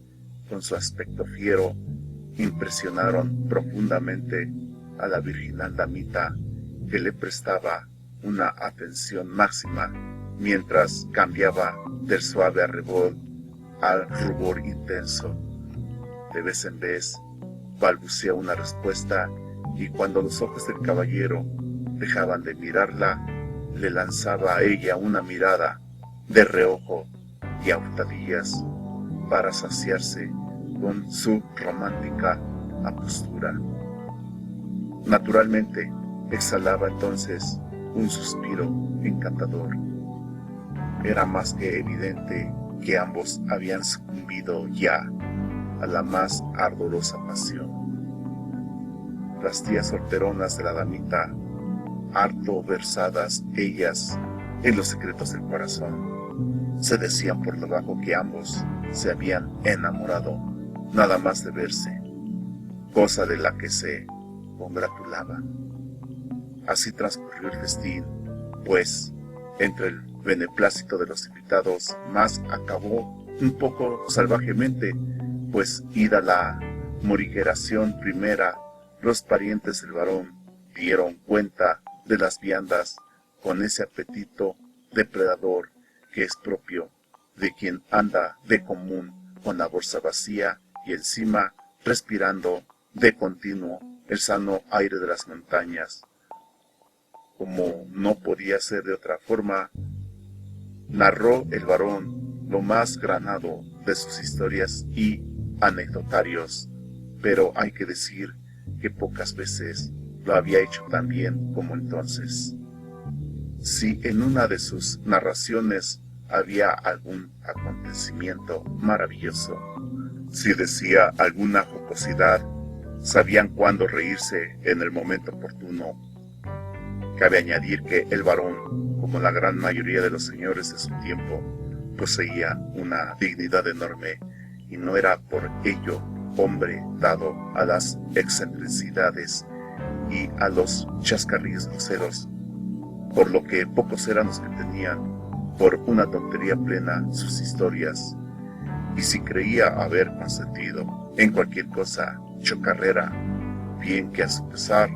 con su aspecto fiero, impresionaron profundamente a la virginal damita, que le prestaba una atención máxima mientras cambiaba del suave arrebol al rubor intenso. De vez en vez balbucea una respuesta, y cuando los ojos del caballero dejaban de mirarla, le lanzaba a ella una mirada de reojo y a hurtadillas para saciarse con su romántica apostura. Naturalmente, exhalaba entonces un suspiro encantador. Era más que evidente que ambos habían sucumbido ya a la más ardorosa pasión. Las tías solteronas de la damita, harto versadas ellas en los secretos del corazón, se decían por lo bajo que ambos se habían enamorado nada más de verse, cosa de la que se congratulaban. Así transcurrió el festín, pues entre el beneplácito de los invitados más acabó un poco salvajemente, pues ida la morigeración primera, los parientes del varón dieron cuenta de las viandas con ese apetito depredador que es propio de quien anda de común con la bolsa vacía y encima respirando de continuo el sano aire de las montañas. Como no podía ser de otra forma, narró el varón lo más granado de sus historias y anecdotarios, pero hay que decir que pocas veces lo había hecho tan bien como entonces. Si en una de sus narraciones había algún acontecimiento maravilloso, si decía alguna jocosidad, sabían cuándo reírse en el momento oportuno. Cabe añadir que el varón, como la gran mayoría de los señores de su tiempo, poseía una dignidad enorme y no era por ello hombre dado a las excentricidades y a los chascarrillos groseros, por lo que pocos eran los que tenían por una tontería plena sus historias, y si creía haber consentido en cualquier cosa chocarrera, bien que a su pesar,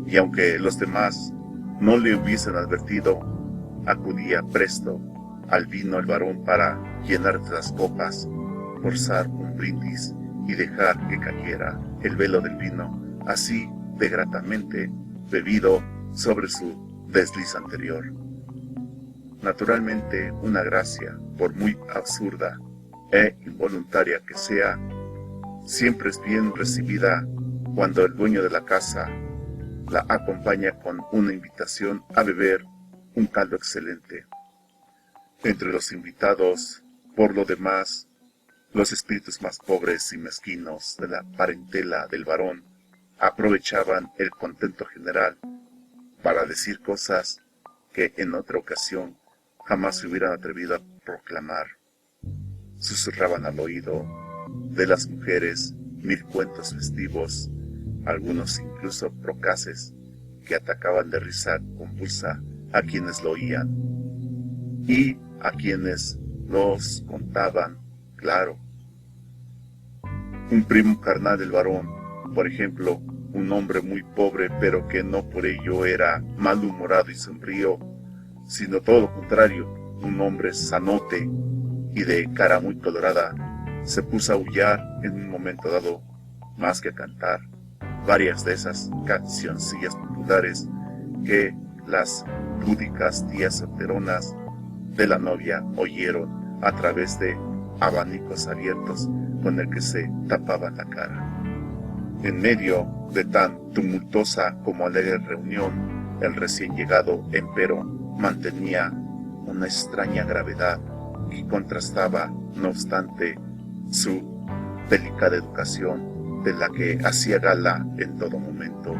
y aunque los demás no le hubiesen advertido, acudía presto al vino el varón para llenar las copas, forzar un brindis y dejar que cayera el velo del vino, así de gratamente bebido sobre su desliz anterior. Naturalmente, una gracia, por muy absurda e involuntaria que sea, siempre es bien recibida cuando el dueño de la casa la acompaña con una invitación a beber un caldo excelente. Entre los invitados, por lo demás, los espíritus más pobres y mezquinos de la parentela del varón aprovechaban el contento general para decir cosas que en otra ocasión jamás se hubieran atrevido a proclamar. Susurraban al oído de las mujeres mil cuentos festivos, algunos incluso procaces, que atacaban de risa convulsa a quienes lo oían, y a quienes los contaban, claro. Un primo carnal del varón, por ejemplo, un hombre muy pobre, pero que no por ello era malhumorado y sombrío, sino todo lo contrario, un hombre sanote y de cara muy colorada, se puso a aullar en un momento dado, más que a cantar, varias de esas cancioncillas populares que las lúdicas tías solteronas de la novia oyeron a través de abanicos abiertos con el que se tapaban la cara. En medio de tan tumultuosa como alegre reunión, el recién llegado, empero, mantenía una extraña gravedad que contrastaba, no obstante, su delicada educación, de la que hacía gala en todo momento,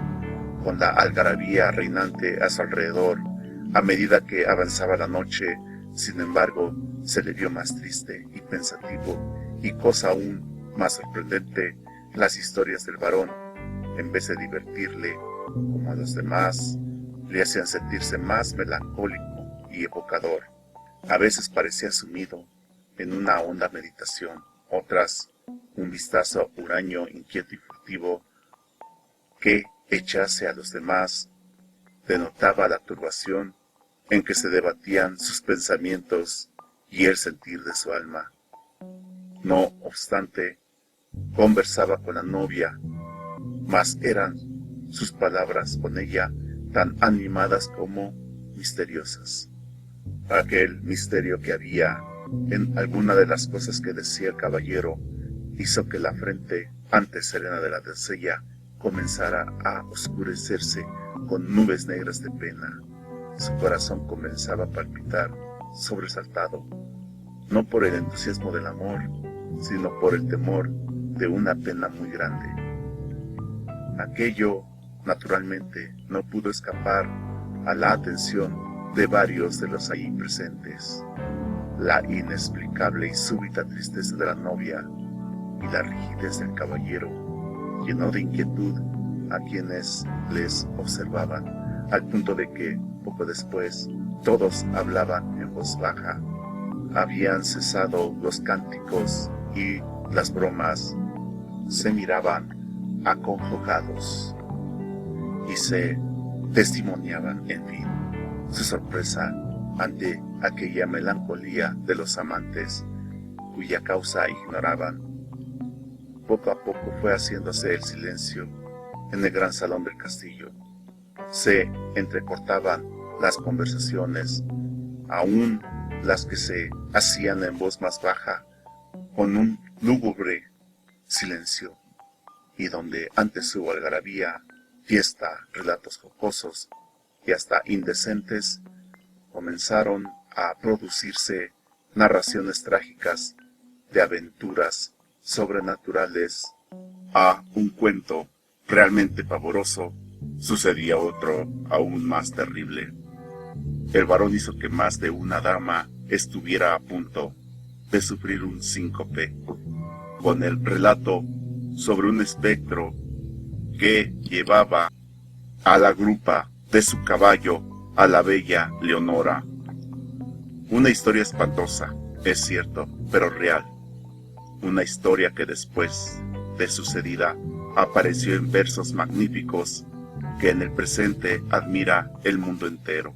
con la algarabía reinante a su alrededor. A medida que avanzaba la noche, sin embargo, se le vio más triste y pensativo, y cosa aún más sorprendente, las historias del varón, en vez de divertirle, como a los demás, le hacían sentirse más melancólico y evocador. A veces parecía sumido en una honda meditación, otras un vistazo huraño, inquieto y furtivo, que, echase a los demás, denotaba la turbación en que se debatían sus pensamientos y el sentir de su alma. No obstante, conversaba con la novia, mas eran sus palabras con ella tan animadas como misteriosas. Aquel misterio que había en alguna de las cosas que decía el caballero hizo que la frente antes serena de la doncella comenzara a oscurecerse con nubes negras de pena. Su corazón comenzaba a palpitar sobresaltado, no por el entusiasmo del amor, sino por el temor de una pena muy grande. Aquello, naturalmente, no pudo escapar a la atención de varios de los allí presentes. La inexplicable y súbita tristeza de la novia y la rigidez del caballero llenó de inquietud a quienes les observaban, al punto de que, poco después, todos hablaban en voz baja, habían cesado los cánticos y las bromas, se miraban acongojados y se testimoniaban, en fin, su sorpresa ante aquella melancolía de los amantes, cuya causa ignoraban. Poco a poco fue haciéndose el silencio en el gran salón del castillo. Se entrecortaban las conversaciones, aún las que se hacían en voz más baja, con un lúgubre silencio, y donde antes hubo algarabía, fiesta, relatos jocosos y hasta indecentes, comenzaron a producirse narraciones trágicas de aventuras sobrenaturales. A un cuento realmente pavoroso sucedía otro aún más terrible. El varón hizo que más de una dama estuviera a punto de sufrir un síncope con el relato sobre un espectro que llevaba a la grupa de su caballo a la bella Leonora. Una historia espantosa, es cierto, pero real. Una historia que después de sucedida apareció en versos magníficos que en el presente admira el mundo entero.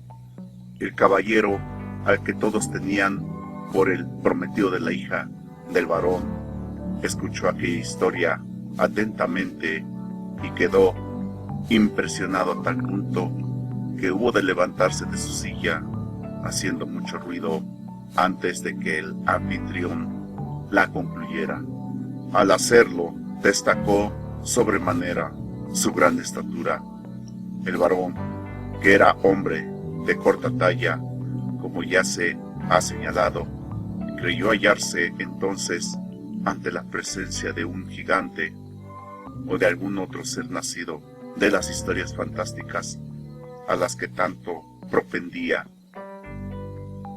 El caballero al que todos tenían por el prometido de la hija del varón escuchó aquella historia atentamente y quedó impresionado a tal punto que hubo de levantarse de su silla haciendo mucho ruido antes de que el anfitrión la concluyera. Al hacerlo, destacó sobremanera su gran estatura. El varón, que era hombre de corta talla, como ya se ha señalado, creyó hallarse entonces ante la presencia de un gigante o de algún otro ser nacido de las historias fantásticas a las que tanto propendía.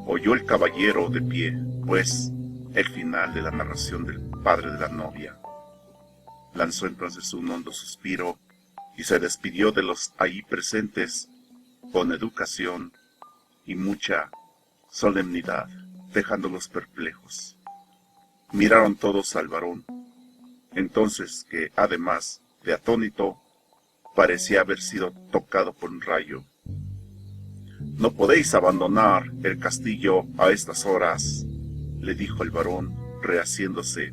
Oyó el caballero de pie, pues, el final de la narración del padre de la novia. Lanzó entonces un hondo suspiro y se despidió de los ahí presentes con educación y mucha solemnidad, dejándolos perplejos. Miraron todos al varón, entonces que, además de atónito, parecía haber sido tocado por un rayo. «No podéis abandonar el castillo a estas horas», le dijo el varón, rehaciéndose.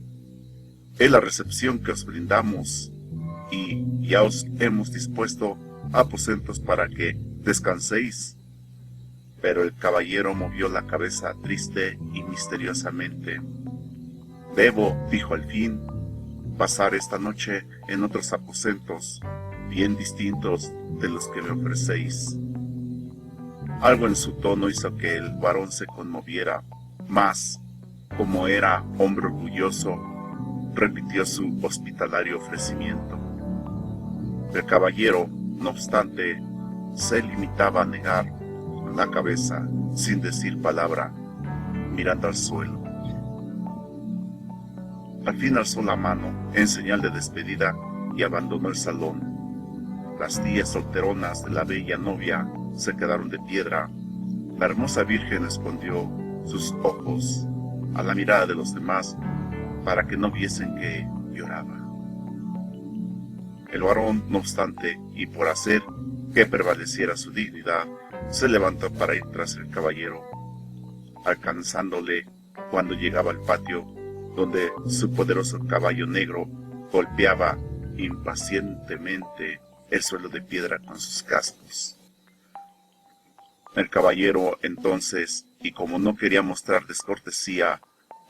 «Es la recepción que os brindamos, y ya os hemos dispuesto aposentos para que descanséis». Pero el caballero movió la cabeza triste y misteriosamente. «Debo», dijo al fin, «pasar esta noche en otros aposentos, bien distintos de los que me ofrecéis». Algo en su tono hizo que el varón se conmoviera, mas, como era hombre orgulloso, repitió su hospitalario ofrecimiento. El caballero, no obstante, se limitaba a negar la cabeza sin decir palabra, mirando al suelo. Al fin alzó la mano en señal de despedida y abandonó el salón. Las tías solteronas de la bella novia se quedaron de piedra. La hermosa virgen escondió sus ojos a la mirada de los demás para que no viesen que lloraba. El varón, no obstante, y por hacer que prevaleciera su dignidad, se levantó para ir tras el caballero, alcanzándole cuando llegaba al patio, donde su poderoso caballo negro golpeaba impacientemente el suelo de piedra con sus cascos. El caballero entonces, y como no quería mostrar descortesía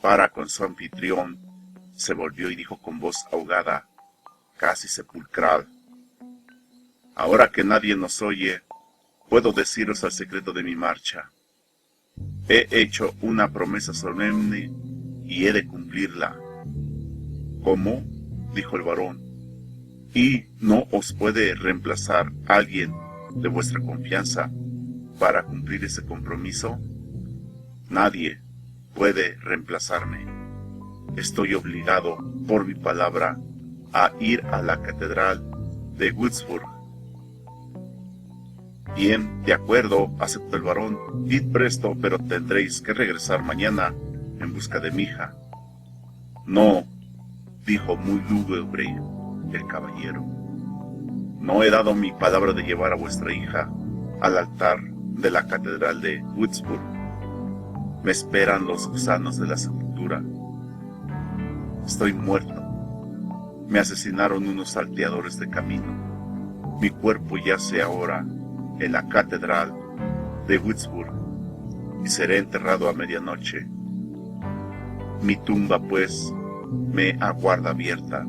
para con su anfitrión, se volvió y dijo con voz ahogada, casi sepulcral: «Ahora que nadie nos oye, puedo deciros el secreto de mi marcha. He hecho una promesa solemne y he de cumplirla». «¿Cómo?», dijo el varón. «¿Y no os puede reemplazar alguien de vuestra confianza para cumplir ese compromiso?». «Nadie puede reemplazarme. Estoy obligado, por mi palabra, a ir a la catedral de Würzburg». «Bien, de acuerdo», aceptó el varón. «Id presto, pero tendréis que regresar mañana en busca de mi hija. No, dijo muy lúgubre el caballero, no he dado mi palabra de llevar a vuestra hija al altar de la catedral de Würzburg. Me esperan los gusanos de la sepultura. Estoy muerto. Me asesinaron unos salteadores de camino. Mi cuerpo yace ahora en la catedral de Würzburg y seré enterrado a medianoche. Mi tumba, pues, me aguarda abierta.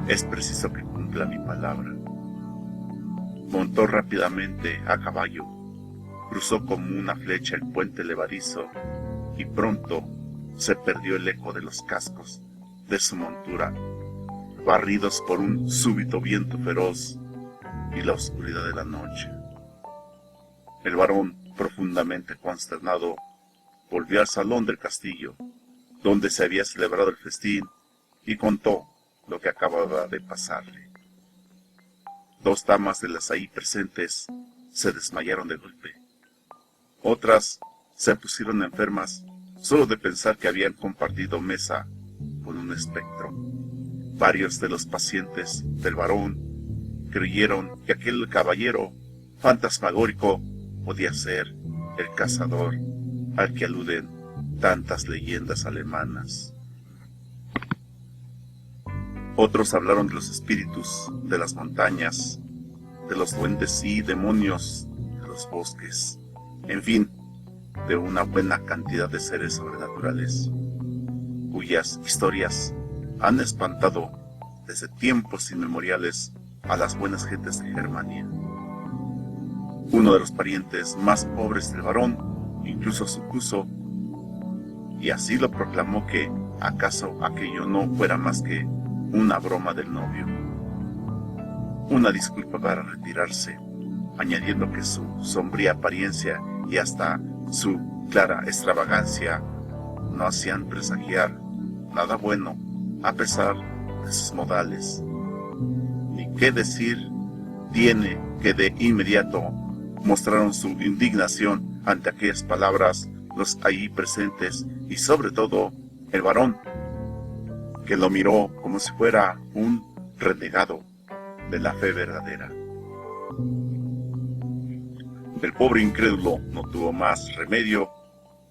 Es preciso que cumpla mi palabra. Montó rápidamente a caballo, cruzó como una flecha el puente levadizo y pronto se perdió el eco de los cascos de su montura, barridos por un súbito viento feroz y la oscuridad de la noche. El varón, profundamente consternado, volvió al salón del castillo, donde se había celebrado el festín, y contó lo que acababa de pasarle. 2 damas de las ahí presentes se desmayaron de golpe. Otras se pusieron enfermas solo de pensar que habían compartido mesa con un espectro. Varios de los pacientes del varón creyeron que aquel caballero fantasmagórico podía ser el cazador al que aluden tantas leyendas alemanas. Otros hablaron de los espíritus de las montañas, de los duendes y demonios de los bosques, en fin, de una buena cantidad de seres sobrenaturales, cuyas historias han espantado desde tiempos inmemoriales a las buenas gentes de Germania. Uno de los parientes más pobres del varón incluso supuso, y así lo proclamó, que acaso aquello no fuera más que una broma del novio, una disculpa para retirarse, añadiendo que su sombría apariencia y hasta su clara extravagancia no hacían presagiar nada bueno a pesar de sus modales. Ni qué decir tiene que de inmediato mostraron su indignación ante aquellas palabras los allí presentes y sobre todo el varón, que lo miró como si fuera un renegado de la fe verdadera. El pobre incrédulo no tuvo más remedio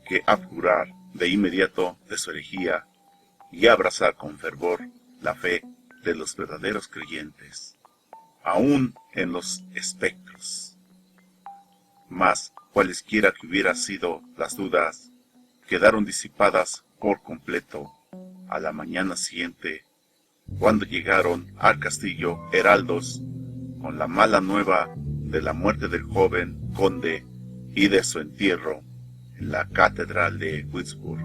que abjurar de inmediato de su herejía y abrazar con fervor la fe de los verdaderos creyentes, aún en los espectros. Mas, cualesquiera que hubieran sido las dudas, quedaron disipadas por completo a la mañana siguiente, cuando llegaron al castillo heraldos con la mala nueva de la muerte del joven conde y de su entierro en la catedral de Würzburg.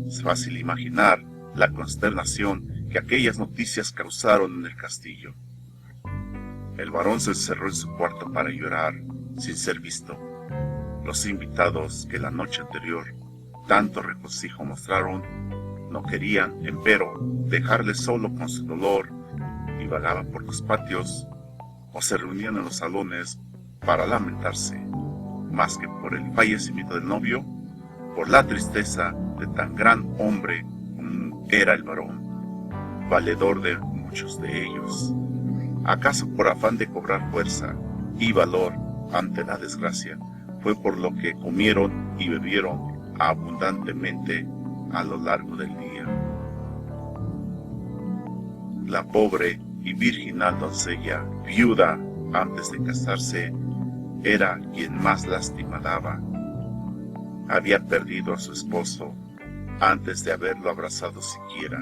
Es fácil imaginar la consternación que aquellas noticias causaron en el castillo. El varón se encerró en su cuarto para llorar sin ser visto. Los invitados que la noche anterior tanto regocijo mostraron no querían, empero, dejarle solo con su dolor y vagaban por los patios o se reunían en los salones para lamentarse, más que por el fallecimiento del novio, por la tristeza de tan gran hombre como era el varón, valedor de muchos de ellos. ¿Acaso por afán de cobrar fuerza y valor ante la desgracia fue por lo que comieron y bebieron abundantemente a lo largo del día? La pobre y virginal doncella, viuda antes de casarse, era quien más lástima daba. Había perdido a su esposo antes de haberlo abrazado siquiera.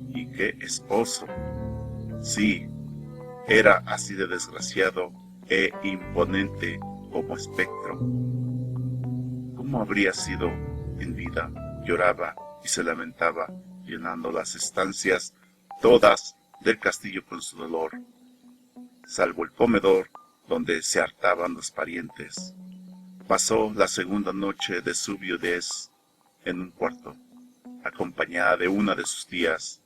¿Y qué esposo? Sí, era así de desgraciado e imponente como espectro. ¿Cómo habría sido en vida? Lloraba y se lamentaba, llenando las estancias todas del castillo con su dolor, salvo el comedor donde se hartaban los parientes. Pasó la segunda noche de su viudez en un cuarto, acompañada de una de sus tías,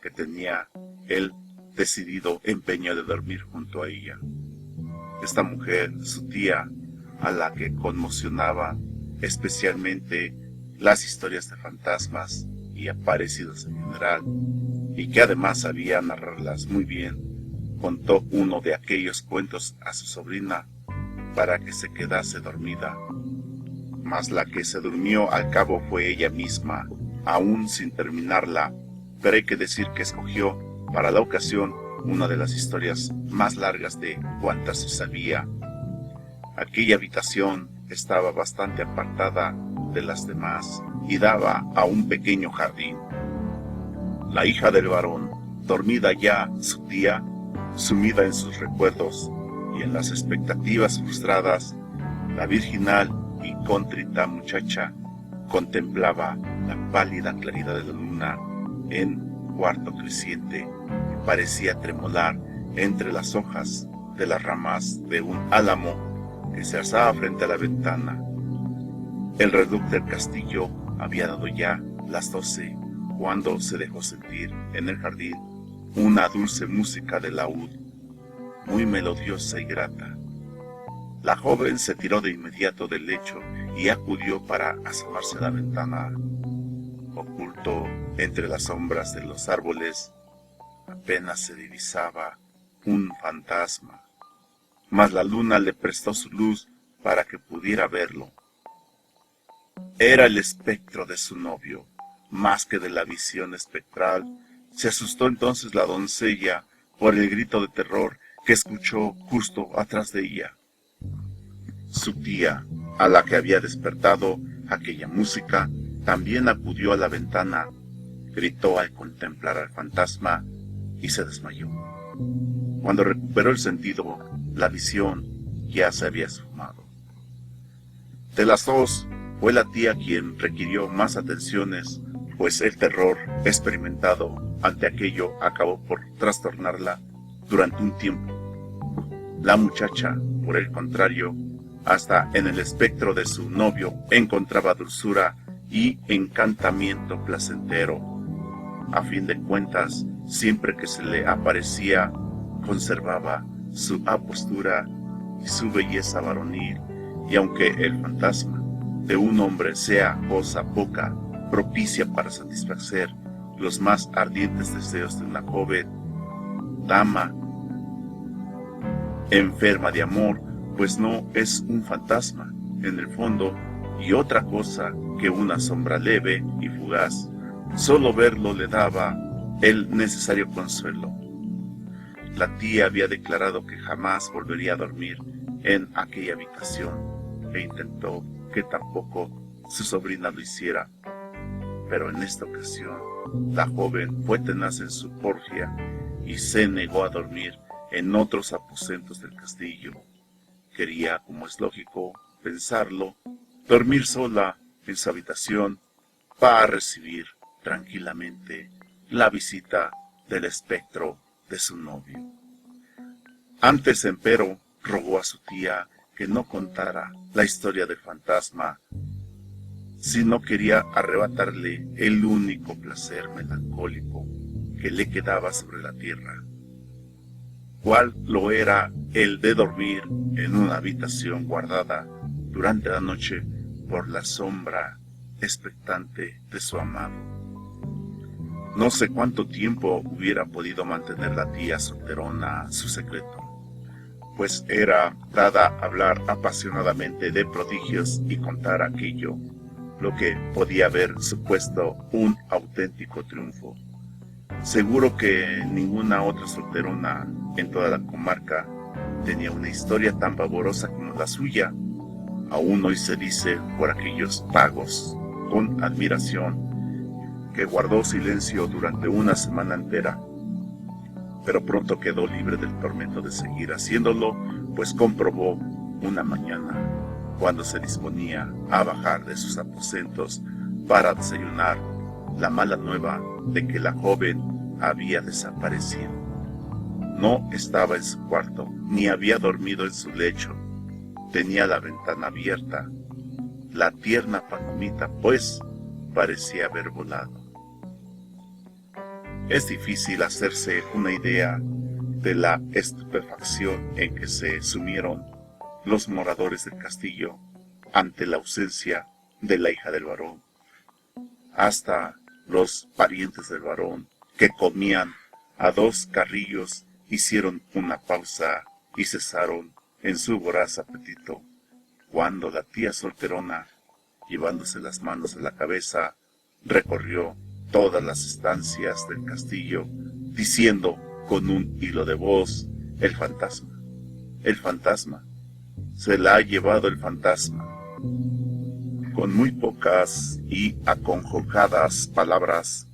que tenía el decidido empeño de dormir junto a ella. Esta mujer, su tía, a la que conmocionaba especialmente las historias de fantasmas y aparecidos en general, y que además sabía narrarlas muy bien, contó uno de aquellos cuentos a su sobrina para que se quedase dormida. Mas la que se durmió al cabo fue ella misma, aún sin terminarla, pero hay que decir que escogió para la ocasión una de las historias más largas de cuantas se sabía. Aquella habitación estaba bastante apartada de las demás y daba a un pequeño jardín. La hija del varón, dormida ya su tía, sumida en sus recuerdos y en las expectativas frustradas, la virginal y contrita muchacha contemplaba la pálida claridad de la luna en cuarto creciente que parecía tremolar entre las hojas de las ramas de un álamo que se alzaba frente a la ventana. El reloj del castillo había dado ya las 12 cuando se dejó sentir en el jardín una dulce música de laúd, muy melodiosa y grata. La joven se tiró de inmediato del lecho y acudió para asomarse a la ventana. Oculto entre las sombras de los árboles, apenas se divisaba un fantasma, mas la luna le prestó su luz para que pudiera verlo. Era el espectro de su novio, más que de la visión espectral. Se asustó entonces la doncella por el grito de terror que escuchó justo atrás de ella. Su tía, a la que había despertado aquella música, también acudió a la ventana, gritó al contemplar al fantasma y se desmayó. Cuando recuperó el sentido, la visión ya se había esfumado. De las dos, fue la tía quien requirió más atenciones, pues el terror experimentado ante aquello acabó por trastornarla durante un tiempo. La muchacha, por el contrario, hasta en el espectro de su novio encontraba dulzura y encantamiento placentero. A fin de cuentas, siempre que se le aparecía, conservaba su apostura y su belleza varonil, y aunque el fantasma de un hombre sea cosa poca, propicia para satisfacer los más ardientes deseos de una joven dama enferma de amor, pues no es un fantasma en el fondo y otra cosa que una sombra leve y fugaz. Solo verlo le daba el necesario consuelo. La tía había declarado que jamás volvería a dormir en aquella habitación e intentó que tampoco su sobrina lo hiciera, pero en esta ocasión la joven fue tenaz en su porfia y se negó a dormir en otros aposentos del castillo. Quería, como es lógico pensarlo, dormir sola en su habitación para recibir tranquilamente la visita del espectro de su novio. Antes, empero, rogó a su tía que no contara la historia del fantasma, si no quería arrebatarle el único placer melancólico que le quedaba sobre la tierra, cuál lo era el de dormir en una habitación guardada durante la noche por la sombra expectante de su amado. No sé cuánto tiempo hubiera podido mantener la tía solterona su secreto, pues era dada a hablar apasionadamente de prodigios y contar aquello, lo que podía haber supuesto un auténtico triunfo. Seguro que ninguna otra solterona en toda la comarca tenía una historia tan pavorosa como la suya. Aún hoy se dice por aquellos vagos, con admiración, que guardó silencio durante una semana entera, pero pronto quedó libre del tormento de seguir haciéndolo, pues comprobó una mañana, cuando se disponía a bajar de sus aposentos para desayunar, la mala nueva de que la joven había desaparecido. No estaba en su cuarto, ni había dormido en su lecho. Tenía la ventana abierta. La tierna palomita, pues, parecía haber volado. Es difícil hacerse una idea de la estupefacción en que se sumieron los moradores del castillo ante la ausencia de la hija del varón, hasta los parientes del varón que comían a 2 carrillos hicieron una pausa y cesaron en su voraz apetito, cuando la tía solterona, llevándose las manos a la cabeza, recorrió todas las estancias del castillo, diciendo con un hilo de voz: el fantasma, se la ha llevado el fantasma. Con muy pocas y acongojadas palabras,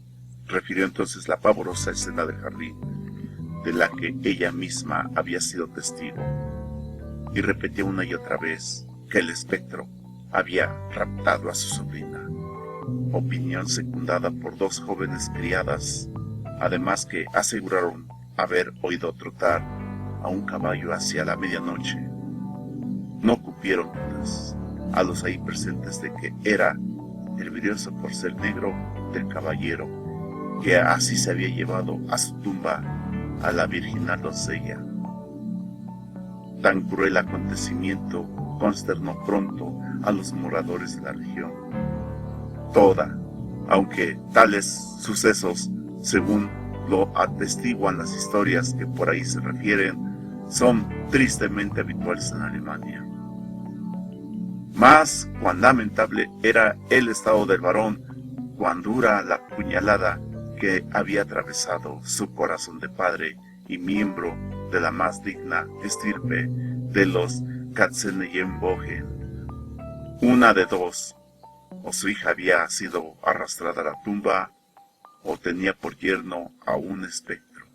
refirió entonces la pavorosa escena del jardín, de la que ella misma había sido testigo, y repetía una y otra vez que el espectro había raptado a su sobrina, opinión secundada por 2 jóvenes criadas, además que aseguraron haber oído trotar a un caballo hacia la medianoche. No cupieron dudas a los ahí presentes de que era el vidrioso corcel negro del caballero, que así se había llevado a su tumba a la virginal doncella. Tan cruel acontecimiento consternó pronto a los moradores de la región toda, aunque tales sucesos, según lo atestiguan las historias que por ahí se refieren, son tristemente habituales en Alemania. Mas cuán lamentable era el estado del varón, cuán dura la puñalada que había atravesado su corazón de padre y miembro de la más digna estirpe de los Katzenelnbogen. Una de dos: o su hija había sido arrastrada a la tumba, o tenía por yerno a un espectro.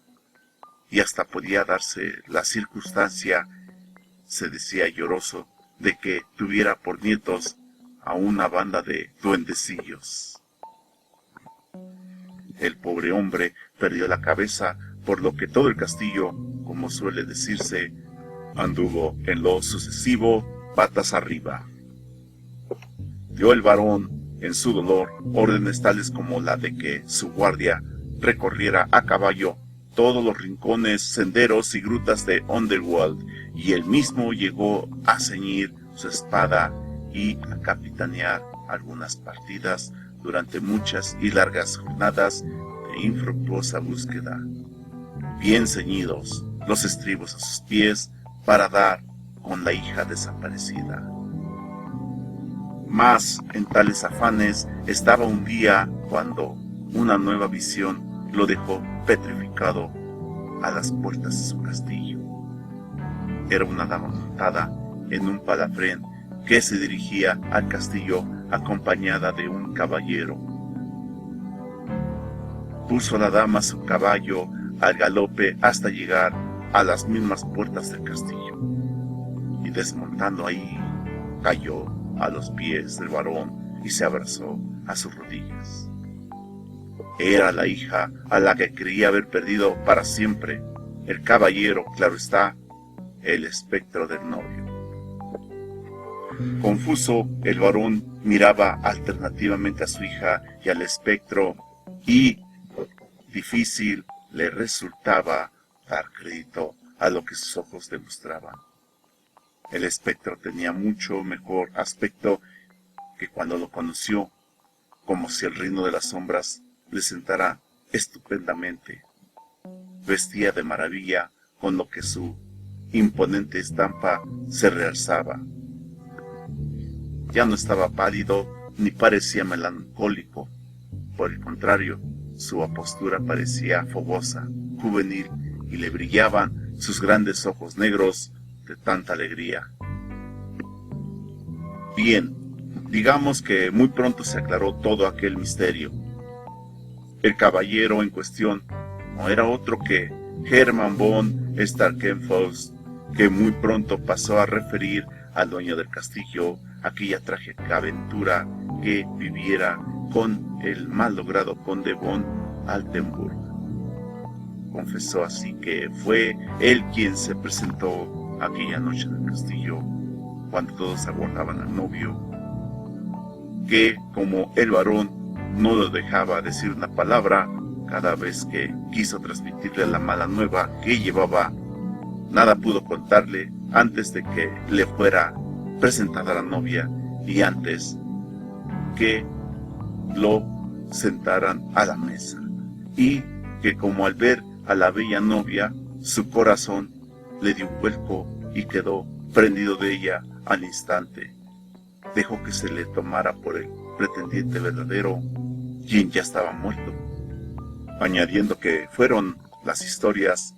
Y hasta podía darse la circunstancia, se decía lloroso, de que tuviera por nietos a una banda de duendecillos. El pobre hombre perdió la cabeza, por lo que todo el castillo, como suele decirse, anduvo en lo sucesivo patas arriba. Dio el varón, en su dolor, órdenes tales como la de que su guardia recorriera a caballo todos los rincones, senderos y grutas de Underworld, y él mismo llegó a ceñir su espada y a capitanear algunas partidas durante muchas y largas jornadas de infructuosa búsqueda. Bien ceñidos los estribos a sus pies para dar con la hija desaparecida. Mas en tales afanes estaba un día cuando una nueva visión lo dejó petrificado a las puertas de su castillo. Era una dama montada en un palafrén que se dirigía al castillo acompañada de un caballero. Puso a la dama su caballo al galope hasta llegar a las mismas puertas del castillo, y desmontando ahí, cayó a los pies del varón y se abrazó a sus rodillas. Era la hija a la que creía haber perdido para siempre. El caballero, claro está, el espectro del novio. Confuso, el varón miraba alternativamente a su hija y al espectro, y difícil le resultaba dar crédito a lo que sus ojos demostraban. El espectro tenía mucho mejor aspecto que cuando lo conoció, como si el reino de las sombras le sentara estupendamente. Vestía de maravilla, con lo que su imponente estampa se realzaba. Ya no estaba pálido ni parecía melancólico. Por el contrario, su apostura parecía fogosa, juvenil, y le brillaban sus grandes ojos negros de tanta alegría. Bien, digamos que muy pronto se aclaró todo aquel misterio. El caballero en cuestión no era otro que Hermann von Starkenfaust, que muy pronto pasó a referir al dueño del castillo aquella trágica aventura que viviera con el mal logrado conde von Altenburg. Confesó así que fue él quien se presentó aquella noche en el castillo, cuando todos aguardaban al novio, que como el varón no lo dejaba decir una palabra, cada vez que quiso transmitirle la mala nueva que llevaba, nada pudo contarle antes de que le fuera presentada la novia y antes que lo sentaran a la mesa, y que como al ver a la bella novia, su corazón le dio un vuelco y quedó prendido de ella al instante. Dejó que se le tomara por el pretendiente verdadero, quien ya estaba muerto, añadiendo que fueron las historias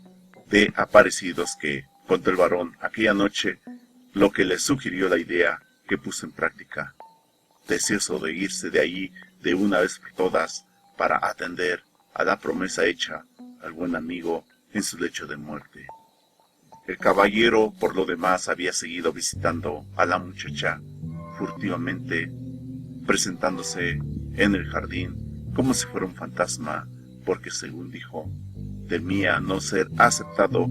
de aparecidos que contó el varón aquella noche lo que le sugirió la idea que puso en práctica, deseoso de irse de allí de una vez por todas para atender a la promesa hecha al buen amigo en su lecho de muerte. El caballero, por lo demás, había seguido visitando a la muchacha furtivamente, presentándose en el jardín como si fuera un fantasma, porque según dijo, temía no ser aceptado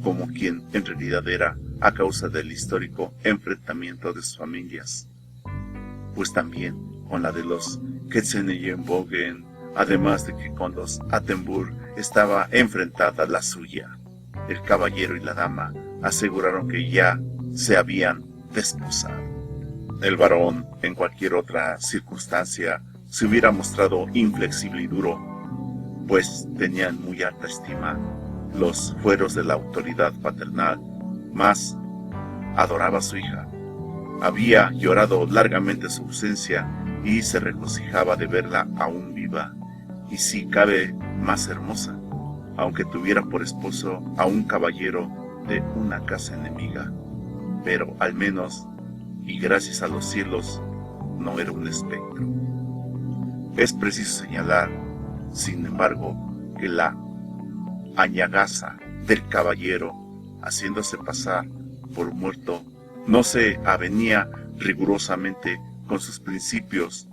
como quien en realidad era a causa del histórico enfrentamiento de sus familias, pues también con la de los Ketzenellenbogen, además de que con los Attenburg estaba enfrentada la suya. El caballero y la dama aseguraron que ya se habían desposado. El varón, en cualquier otra circunstancia, se hubiera mostrado inflexible y duro, pues tenía en muy alta estima los fueros de la autoridad paternal, mas adoraba a su hija. Había llorado largamente su ausencia y se regocijaba de verla aún viva, y si cabe más hermosa, aunque tuviera por esposo a un caballero de una casa enemiga, pero al menos, y gracias a los cielos, no era un espectro. Es preciso señalar, sin embargo, que la añagaza del caballero, haciéndose pasar por muerto, no se avenía rigurosamente con sus principios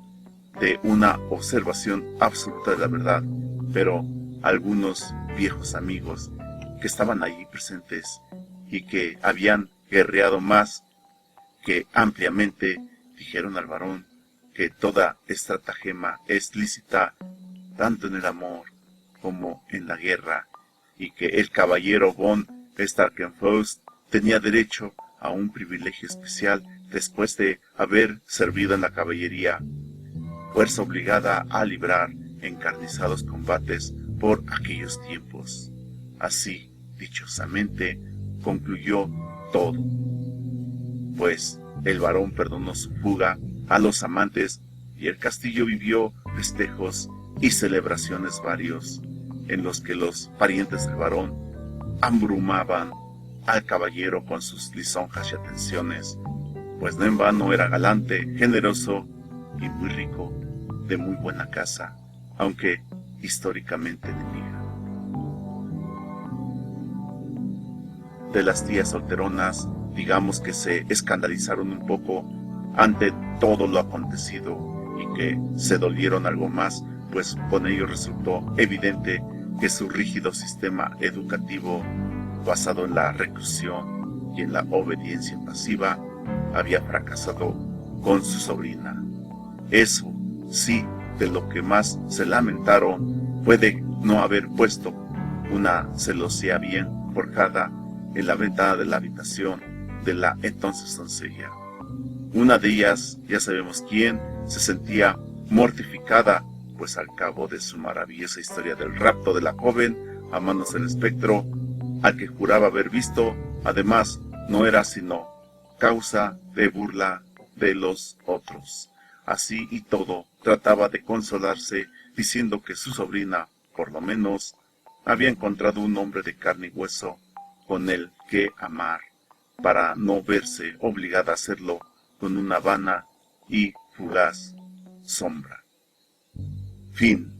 de una observación absoluta de la verdad, pero algunos viejos amigos que estaban allí presentes y que habían guerreado más que ampliamente, dijeron al varón que toda estratagema es lícita tanto en el amor como en la guerra, y que el caballero von Starkenfaust tenía derecho a un privilegio especial después de haber servido en la caballería, fuerza obligada a librar encarnizados combates por aquellos tiempos. Así, dichosamente, concluyó todo, pues el varón perdonó su fuga a los amantes y el castillo vivió festejos y celebraciones varios, en los que los parientes del varón abrumaban al caballero con sus lisonjas y atenciones, pues no en vano era galante, generoso y muy rico, de muy buena casa, aunque históricamente enemiga. De las tías solteronas, digamos que se escandalizaron un poco ante todo lo acontecido y que se dolieron algo más, pues con ello resultó evidente que su rígido sistema educativo, basado en la reclusión y en la obediencia pasiva, había fracasado con su sobrina. Eso sí, de lo que más se lamentaron fue de no haber puesto una celosía bien forjada en la ventana de la habitación de la entonces doncella. Una de ellas, ya sabemos quién, se sentía mortificada, pues al cabo de su maravillosa historia del rapto de la joven a manos del espectro, al que juraba haber visto, además no era sino causa de burla de los otros. Así y todo, trataba de consolarse diciendo que su sobrina, por lo menos, había encontrado un hombre de carne y hueso con el que amar, para no verse obligada a hacerlo con una vana y fugaz sombra. Fin.